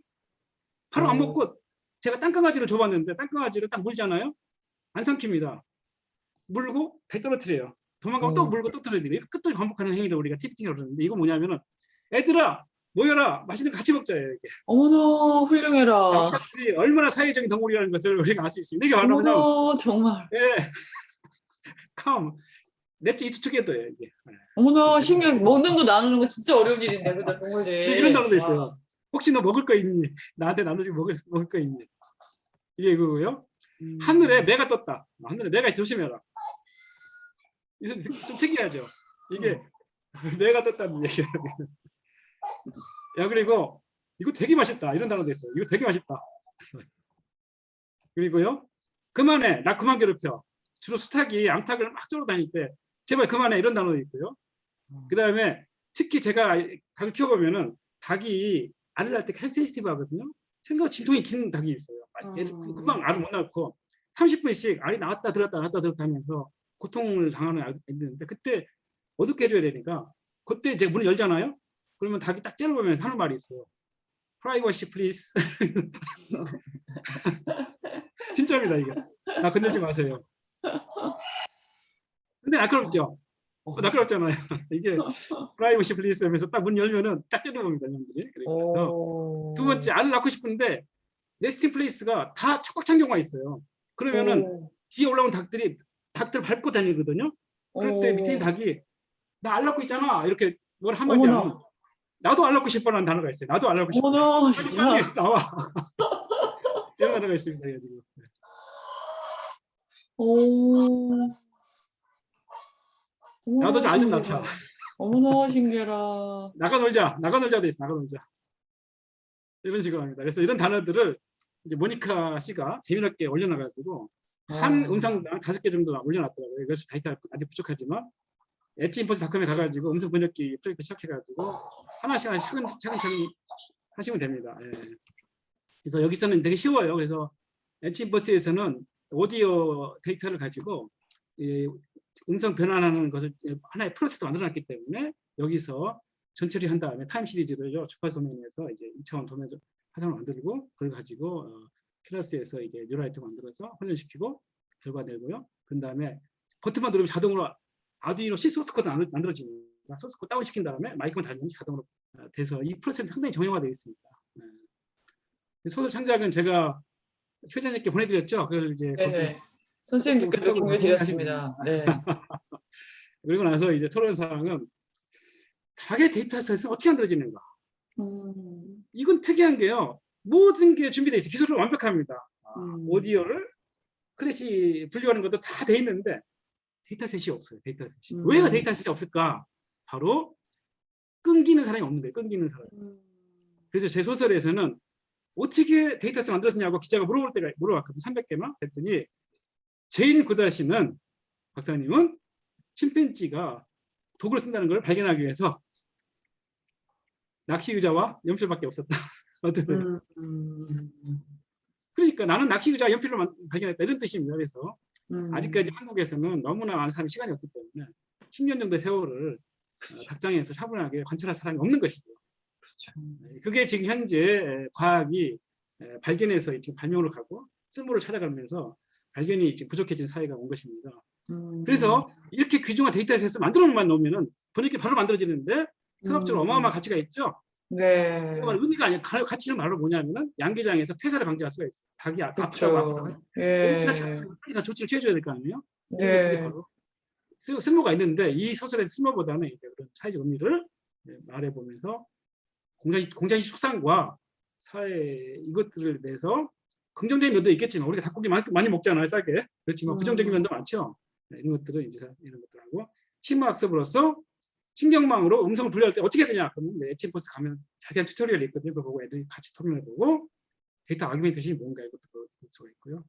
바로 안 먹고, 제가 땅강아지를 줘봤는데 땅강아지를 딱 물잖아요. 안 삼킵니다. 물고 배 떨어뜨려요. 도망가면 또 물고 또 떨어뜨려요. 끝을 반복하는 행위를 우리가 TB팅이라고 그러는데, 이거 뭐냐면은 애들아 모여라, 맛있는 거 같이 먹자예요. 이게. 어머나 훌륭해라. 닭들이 얼마나 사회적인 동물이라는 것을 우리가 알 수 있습니다. 이게 바로 그냥 어머나 정말. come, let's eat together예요. 이게. 어머나 신기해. 먹는 거 나누는 거 진짜 어려운 일인데 그죠 동물들이. 이런 단어도 있어요. 혹시 너 먹을 거 있니? 나한테 나눠주고 먹을 거 있니? 이게 이거고요. 하늘에 매가 떴다. 하늘에 매가 조심해라. 좀 특이하죠. 이게 매가 떴다는 얘기예요. 야, 그리고 이거 되게 맛있다. 이런 단어도 있어요. 이거 되게 맛있다. 그리고요. 그만해. 나 그만 괴롭혀. 주로 수탉이 암탉을 막 쫓아다닐 때 제발 그만해. 이런 단어도 있고요. 그 다음에 특히 제가 닭을 키워보면은 닭이 알을 낳을 때 가장 센시티브 하거든요. 생각보다 진통이 긴 닭이 있어요. 금방 알을 못 낳고 30분씩 알이 나왔다 들었다 하면서 고통을 당하는 아이들이 있는데, 그때 어둡게 해줘야 되니까 그때 제가 문을 열잖아요. 그러면 닭이 딱 째려보면서 하는 말이 있어요. Privacy please. 진짜입니다 이게. 나 건들지 마세요. 근데 날카롭죠? 날카롭잖아요. 이게 Privacy please 하면서 딱 문 열면은 딱 째려봅니다 놈들이. 그래서 두 번째, 알을 낳고 싶은데 네스팅 플레이스가 다 꽉 찬 경우가 있어요. 그러면은 뒤에 올라온 닭들 밟고 다니거든요. 그럴 때 밑에 있는 닭이 나 알 낳고 있잖아 이렇게 뭘 한마디 하면 나도 알 넣고 싶어라는 단어가 있어요. 나도 알 넣고 싶어. 어머나, 빨리 진짜. 빨리 나와. 이런 단어가 있습니다. 그래가지고. 오. 나도 좀 어머나, 알 좀 낳자. 신기해라. 어머나, 신기해라. 나가 놀자도 있어. 나가 놀자. 이런 식으로 합니다. 그래서 이런 단어들을 이제 모니카 씨가 재미있게 올려놔가지고 한 음성당 5개 정도 올려놨더라고요. 이것이 데이터가 아직 부족하지만 엣지인포스닷컴에 가가지고 음성 번역기 프로젝트 시작해가지고 하나씩 차근차근 하시면 됩니다. 예. 그래서 여기서는 되게 쉬워요. 그래서 엣지인포스에서는 오디오 데이터를 가지고 이 음성 변환하는 것을 하나의 프로세스로 만들어놨기 때문에 여기서 전처리 한 다음에 타임 시리즈를 주파수 도면에서 이제 2차원 도면 화상을 만들고 그걸 가지고 클래스에서 이제 뉴라이트 만들어서 훈련시키고 결과 내고요. 그 다음에 버튼만 누르면 자동으로 아두이노 C 소스 코드 만들어집니다. 소스 코드 다운시킨 다음에 마이크만 달면 자동으로 돼서 이 프로세스는 상당히 정형화되어 있습니다. 소설 창작은 제가 효자님께 보내드렸죠. 그걸 이제 네네. 선생님께도 공유드렸습니다. 네. 그리고 나서 이제 토론 사항은 가게 데이터셋은 어떻게 만들어지는가? 이건 특이한 게요. 모든 게 준비되어 있어요. 기술은 완벽합니다. 오디오를 클래시 분류하는 것도 다 돼 있는데 데이터셋이 없어요. 데이터셋이. 왜 데이터셋이 없을까? 바로 끊기는 사람이 없는 거예요. 끊기는 사람이. 그래서 제 소설에서는 어떻게 데이터셋 만들었냐고 기자가 물어볼 때가 물어봤거든요. 300개만 했더니 제인 구다시는 박사님은 침팬지가 독을 쓴다는 걸 발견하기 위해서 낚시 의자와 연필밖에 없었다. 어떠세요? 그러니까 나는 낚시 의자와 연필로 발견했다 이런 뜻입니다. 그래서 아직까지 한국에서는 너무나 많은 사람이 시간이 없기 때문에 10년 정도의 세월을 닭장에서 차분하게 관찰할 사람이 없는 것이죠. 그렇죠. 그게 지금 현재 과학이 발견해서 지금 발명으로 가고 쓸모를 찾아가면서 발견이 지금 부족해진 사회가 온 것입니다. 그래서 이렇게 귀중한 데이터셋을 만들어만 놓으면은 번역기 바로 만들어지는데 상업적으로 어마어마한 가치가 있죠. 네. 그러니까 의미가 아니라 가치는 말로 뭐냐면은 양계장에서 폐사를 방지할 수가 있어요. 닭이 그렇죠. 아프다고 예. 엄청나 빨리 조치를 취해줘야 될 거 아니에요. 네. 그게 바로 쓸모가 있는데 이 소설의 쓸모보다는 이제 그런 사회적 의미를 말해보면서 공자의 숙상과 사회 이것들에 대해서 긍정적인 면도 있겠지만 우리가 닭고기 많이 먹잖아요, 싸게. 그렇지만 부정적인 면도 많죠. 이런 것들은 이제 이런 것들하고 심화학습으로서 신경망으로 음성을 분류할 때 어떻게 되냐? 그러면 엣지인포스 가면 자세한 튜토리얼이 있거든요. 그거 보고 애들이 같이 토론해보고 데이터 아규멘테이션이 뭔가 이것도 볼 수가 있고요.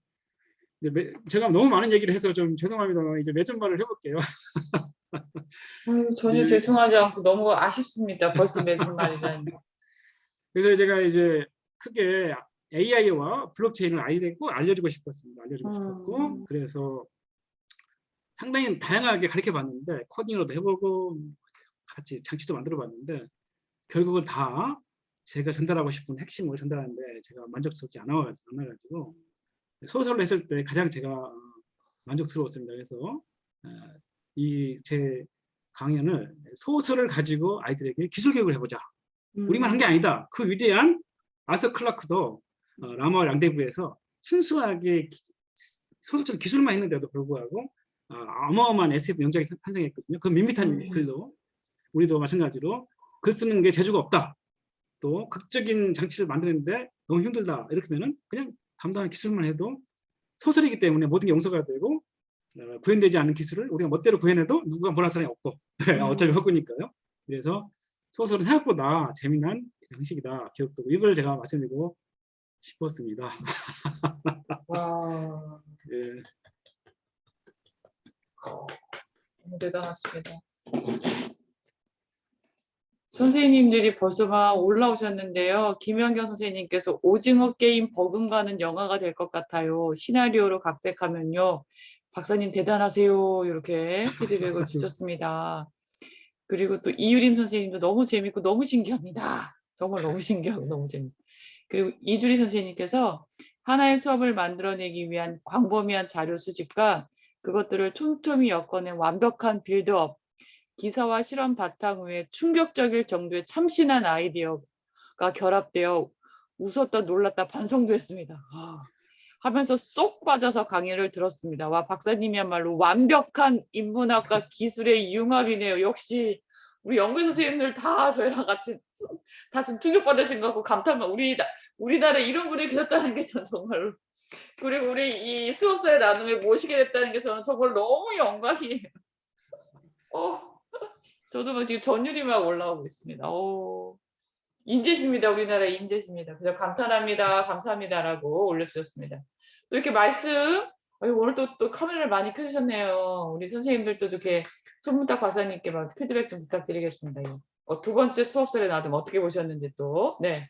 제가 너무 많은 얘기를 해서 좀 죄송합니다만 이제 매점말을 해볼게요. 전혀 죄송하지 않고 너무 아쉽습니다. 벌써 매진말이라니. 그래서 제가 이제 크게 AI와 블록체인을 아이들에게 꼭 알려주고 싶었습니다. 싶었고 그래서 상당히 다양하게 가르쳐봤는데 코딩으로도 해보고 같이 장치도 만들어봤는데 결국은 다 제가 전달하고 싶은 핵심을 전달하는데 제가 만족스럽지 않아가지고 소설을 했을 때 가장 제가 만족스러웠습니다. 그래서 이 제 강연을 소설을 가지고 아이들에게 기술 교육을 해보자. 우리만 한 게 아니다. 그 위대한 아서 클라크도 라마 랑데부에서 순수하게 소설적 기술만 했는데도 불구하고 어마어마한 SF 명작이 탄생했거든요. 그 밋밋한 글도 우리도 마찬가지로 글 쓰는 게 재주가 없다. 또 극적인 장치를 만드는데 너무 힘들다. 이렇게 하면은 그냥 담당한 기술만 해도 소설이기 때문에 모든 게 용서가 되고 구현되지 않은 기술을 우리가 멋대로 구현해도 누가 뭐라 할 사람이 없고 어차피 허구니까요. 그래서 소설은 생각보다 재미난 형식이다. 기억도 이걸 제가 말씀드리고 싶었습니다. 와. 예. 너무 대단하십니다. 선생님들이 벌써 막 올라오셨는데요. 김연경 선생님께서 오징어 게임 버금가는 영화가 될 것 같아요. 시나리오로 각색하면요. 박사님 대단하세요. 이렇게 피드백을 주셨습니다. 그리고 또 이유림 선생님도 너무 재밌고 너무 신기합니다. 정말 너무 신기하고 너무 재밌어요. 그리고 이주리 선생님께서 하나의 수업을 만들어내기 위한 광범위한 자료 수집과 그것들을 촘촘히 엮어낸 완벽한 빌드업, 기사와 실험 바탕 위에 충격적일 정도의 참신한 아이디어가 결합되어 웃었다 놀랐다 반성도 했습니다. 하면서 쏙 빠져서 강의를 들었습니다. 와, 박사님이야말로 완벽한 인문학과 기술의 융합이네요. 역시 우리 연구 선생님들 다 저희랑 같이 다 지금 충격받으신 것 같고 감탄만 우리나라에 이런 분이 계셨다는 게 전 정말로 그리고 우리 이 수업사회 나눔에 모시게 됐다는 게 저는 정말 너무 영광이에요. 저도 막 지금 전율이 막 올라오고 있습니다. 인재십니다. 우리나라의 인재십니다. 그래서 감탄합니다. 감사합니다라고 올려주셨습니다. 또 이렇게 말씀, 오늘 또 카메라를 많이 켜주셨네요. 우리 선생님들도 이렇게 손문탁 박사님께 막 피드백 좀 부탁드리겠습니다. 두 번째 수업설에 나름 어떻게 보셨는지 또. 네.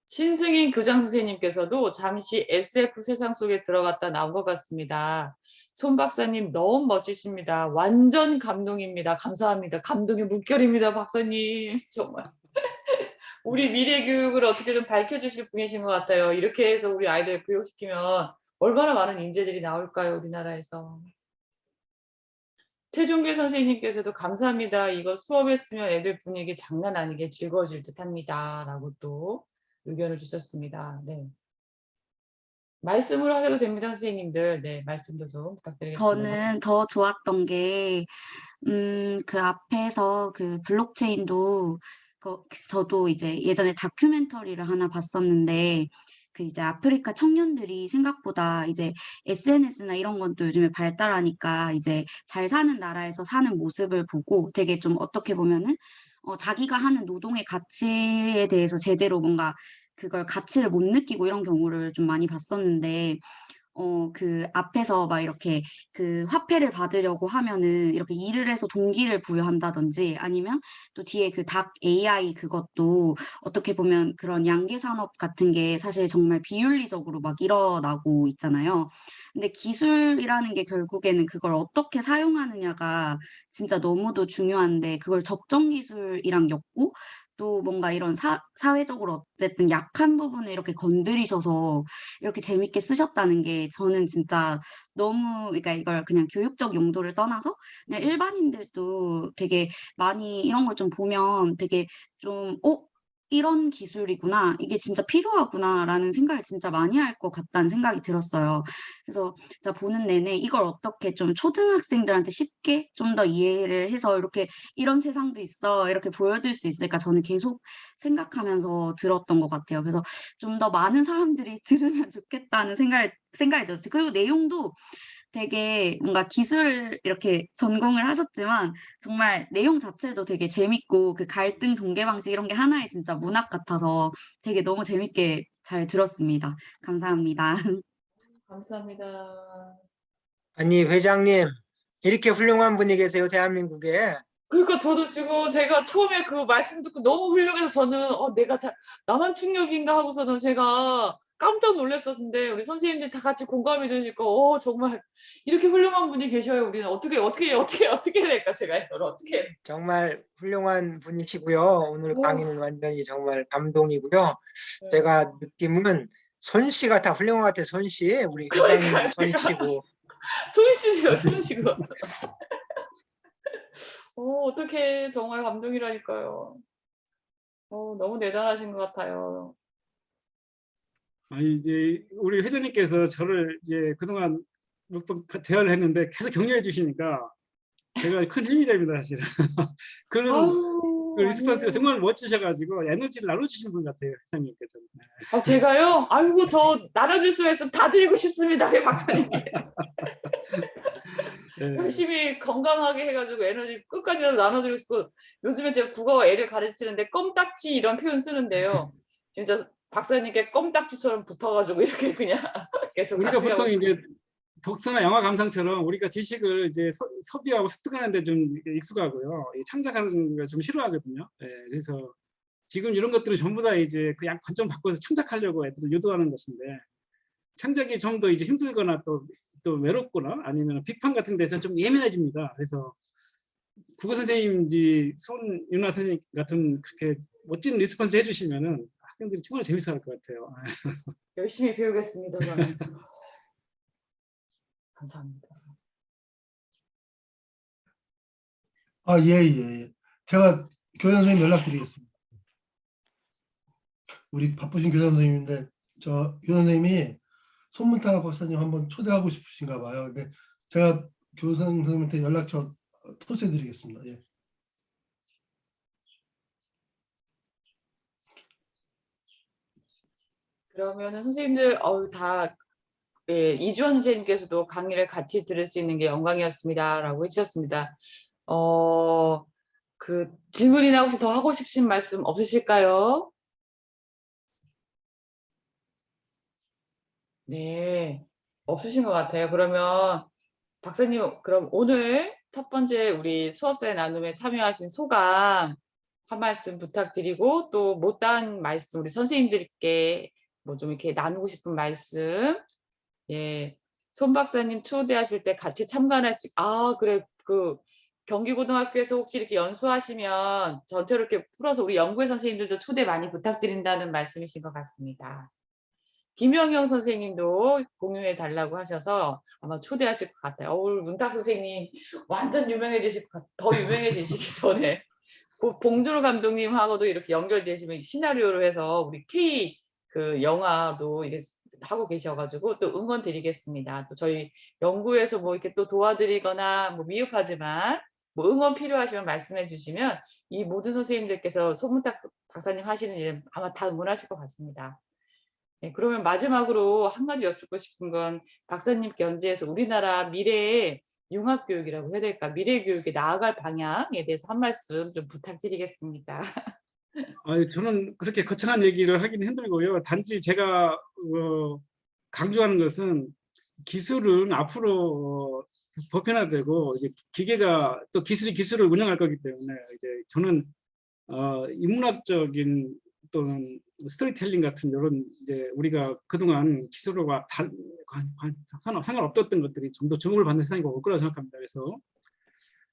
신승인 교장 선생님께서도 잠시 SF 세상 속에 들어갔다 나온 것 같습니다. 손 박사님 너무 멋지십니다. 완전 감동입니다. 감사합니다. 감동의 물결입니다. 박사님. 정말. 우리 미래 교육을 어떻게든 밝혀주실 분이신 것 같아요. 이렇게 해서 우리 아이들 교육시키면 얼마나 많은 인재들이 나올까요? 우리나라에서. 최종규 선생님께서도 감사합니다. 이거 수업했으면 애들 분위기 장난 아니게 즐거워질 듯 합니다. 라고 또 의견을 주셨습니다. 네. 말씀으로 하셔도 됩니다, 선생님들. 네, 말씀도 좀 부탁드리겠습니다. 저는 더 좋았던 게, 그 앞에서 그 블록체인도, 저도 이제 예전에 다큐멘터리를 하나 봤었는데, 그 이제 아프리카 청년들이 생각보다 이제 SNS나 이런 건 또 요즘에 발달하니까 이제 잘 사는 나라에서 사는 모습을 보고 되게 좀 어떻게 보면은, 자기가 하는 노동의 가치에 대해서 제대로 뭔가 그걸 가치를 못 느끼고 이런 경우를 좀 많이 봤었는데, 그 앞에서 막 이렇게 그 화폐를 받으려고 하면은 이렇게 일을 해서 동기를 부여한다든지 아니면 또 뒤에 그 닥 AI 그것도 어떻게 보면 그런 양계 산업 같은 게 사실 정말 비윤리적으로 막 일어나고 있잖아요. 근데 기술이라는 게 결국에는 그걸 어떻게 사용하느냐가 진짜 너무도 중요한데 그걸 적정 기술이랑 엮고 또 뭔가 이런 사회적으로 어쨌든 약한 부분을 이렇게 건드리셔서 이렇게 재밌게 쓰셨다는 게 저는 진짜 너무 그러니까 이걸 그냥 교육적 용도를 떠나서 그냥 일반인들도 되게 많이 이런 걸 좀 보면 되게 좀 이런 기술이구나. 이게 진짜 필요하구나라는 생각을 진짜 많이 할 것 같다는 생각이 들었어요. 그래서 진짜 보는 내내 이걸 어떻게 좀 초등학생들한테 쉽게 좀 더 이해를 해서 이렇게 이런 세상도 있어. 이렇게 보여줄 수 있을까 저는 계속 생각하면서 들었던 것 같아요. 그래서 좀 더 많은 사람들이 들으면 좋겠다는 생각이 들었어요. 그리고 내용도 되게 뭔가 기술을 이렇게 전공을 하셨지만 정말 내용 자체도 되게 재밌고 그 갈등 전개 방식 이런 게 하나의 진짜 문학 같아서 되게 너무 재밌게 잘 들었습니다. 감사합니다. 감사합니다. 아니, 회장님, 이렇게 훌륭한 분이 계세요, 대한민국에. 그러니까 저도 지금 제가 처음에 그 말씀 듣고 너무 훌륭해서 저는 내가 나만 충격인가 하고서는 제가 깜짝 놀랐었는데 우리 선생님들 다 같이 공감해 주시니까 정말 이렇게 훌륭한 분이 계셔요. 우리는 어떻게 해야 될까 제가 이걸 어떻게 해야 정말 훌륭한 분이시고요. 오늘 오, 강의는 완전히 정말 감동이고요. 네. 제가 느낌은 손 씨가 다 훌륭한 것 같아요, 손 씨. 우리 그러니까 회장님도 손 제가 씨고. 손씨세요, 손씨고. 어떻게 정말 감동이라니까요. 너무 대단하신 것 같아요. 이제 우리 회장님께서 저를 이제 그동안 몇 번 대화를 했는데 계속 격려해 주시니까 제가 큰 힘이 됩니다, 사실은. 그런 아우, 그 리스폰스가 아니에요. 정말 멋지셔가지고 에너지를 나눠주시는 분 같아요, 회장님께서. 제가요? 아이고, 저 나눠줄 수 있으면 다 드리고 싶습니다, 회 박사님께. 네. 열심히 건강하게 해가지고 에너지 끝까지라도 나눠드리고 싶고, 요즘에 제가 국어와 애를 가르치는데 껌딱지 이런 표현 쓰는데요. 진짜 박사님께 껌딱지처럼 붙어가지고 이렇게 그냥 계속 우리가 같이 가고 보통 싶어요. 이제 독서나 영화 감상처럼 우리가 지식을 이제 소비하고 습득하는데 좀 익숙하고요. 창작하는 걸 좀 싫어하거든요. 네, 그래서 지금 이런 것들은 전부 다 이제 그 양 관점 바꿔서 창작하려고 애들을 유도하는 것인데 창작이 좀 더 이제 힘들거나 또 외롭거나 아니면 비판 같은 데서 좀 예민해집니다. 그래서 국어 선생님인지 손윤아 선생님 같은 그렇게 멋진 리스폰스 해주시면은 학생들이 정말 재밌어할 것 같아요. 열심히 배우겠습니다, 저는. 감사합니다. 예. 제가 교장 선생님 연락드리겠습니다. 우리 바쁘신 교장 선생님인데 저 교장 선생님이 손문탁 박사님 한번 초대하고 싶으신가 봐요. 근데 제가 교장 선생님한테 연락처 토스해드리겠습니다. 예. 그러면은 선생님들 다 예, 이주원 선생님께서도 강의를 같이 들을 수 있는 게 영광이었습니다라고 해주셨습니다. 그 질문이나 혹시 더 하고 싶으신 말씀 없으실까요? 네, 없으신 것 같아요. 그러면 박사님, 그럼 오늘 첫 번째 우리 수업사의 나눔에 참여하신 소감 한 말씀 부탁드리고 또 못다한 말씀 우리 선생님들께 뭐 좀 이렇게 나누고 싶은 말씀, 예, 손 박사님 초대하실 때 같이 참관할 수, 그래, 그 경기고등학교에서 혹시 이렇게 연수하시면 전체로 이렇게 풀어서 우리 연구회 선생님들도 초대 많이 부탁드린다는 말씀이신 것 같습니다. 김영영 선생님도 공유해 달라고 하셔서 아마 초대하실 것 같아요. 오늘 문탁 선생님 완전 유명해지실 것 같아요. 더 유명해지시기 전에 봉준호 감독님하고도 이렇게 연결되시면 시나리오로 해서 우리 K 그 영화도 이게 하고 계셔가지고 또 응원 드리겠습니다. 또 저희 연구에서 뭐 이렇게 또 도와드리거나 뭐 미흡하지만 뭐 응원 필요하시면 말씀해 주시면 이 모든 선생님들께서 소문탁 박사님 하시는 일은 아마 다 응원하실 것 같습니다. 네, 그러면 마지막으로 한 가지 여쭙고 싶은 건 박사님께 연재해서 우리나라 미래의 융합교육이라고 해야 될까? 미래교육에 나아갈 방향에 대해서 한 말씀 좀 부탁드리겠습니다. 저는 그렇게 거창한 얘기를 하기는 힘들고요. 단지 제가 강조하는 것은 기술은 앞으로 보편화되고 이제 기계가 또 기술을 운영할 거기 때문에 이제 저는 인문학적인 또는 스토리텔링 같은 이런 이제 우리가 그동안 기술과 상관없었던 것들이 좀 더 주목을 받는 세상이 올 거라고 생각합니다. 그래서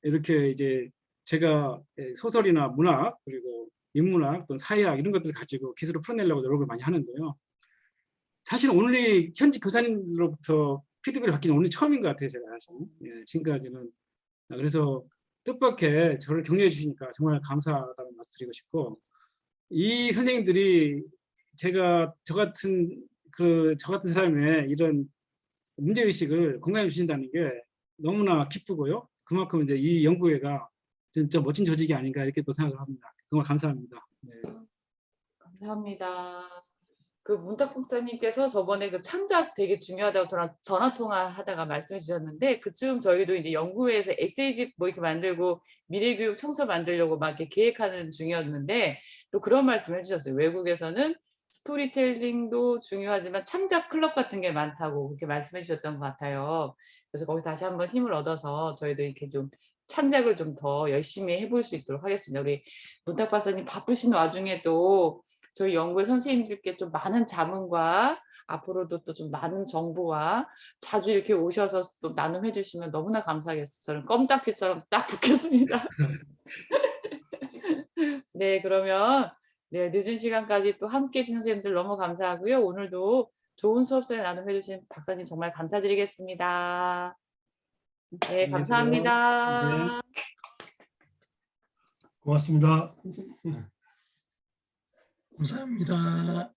이렇게 이제 제가 소설이나 문학 그리고 인문학 또는 사회학 이런 것들을 가지고 기술을 풀어내려고 노력을 많이 하는데요. 사실 오늘 현직 교사님들로부터 피드백을 받기는 오늘 처음인 것 같아요. 제가 사실. 예, 지금까지는. 그래서 뜻밖의 저를 격려해 주시니까 정말 감사하다는 말씀드리고 싶고 이 선생님들이 저 같은 사람의 이런 문제의식을 공감해 주신다는 게 너무나 기쁘고요. 그만큼 이제 이 연구회가 진짜 멋진 조직이 아닌가 이렇게 또 생각을 합니다. 정말 감사합니다. 네. 감사합니다. 그 문탁 박사님께서 저번에 그 창작 되게 중요하다고 전화 통화하다가 말씀해 주셨는데 그쯤 저희도 이제 연구회에서 에세이집 뭐 이렇게 만들고 미래교육 청소 만들려고 막 이렇게 계획하는 중이었는데 또 그런 말씀 해주셨어요. 외국에서는 스토리텔링도 중요하지만 창작 클럽 같은 게 많다고 그렇게 말씀해 주셨던 것 같아요. 그래서 거기서 다시 한번 힘을 얻어서 저희도 이렇게 좀 창작을 좀 더 열심히 해볼 수 있도록 하겠습니다. 우리 문탁 박사님 바쁘신 와중에도 저희 연구회 선생님들께 좀 많은 자문과 앞으로도 또 좀 많은 정보와 자주 이렇게 오셔서 또 나눔해 주시면 너무나 감사하겠어요. 저는 껌딱지처럼 딱 붙겠습니다. 네, 그러면 네, 늦은 시간까지 또 함께 해주신 선생님들 너무 감사하고요. 오늘도 좋은 수업을 나눔해 주신 박사님 정말 감사드리겠습니다. 네, 안녕히 계세요. 네. 감사합니다. 고맙습니다. 감사합니다.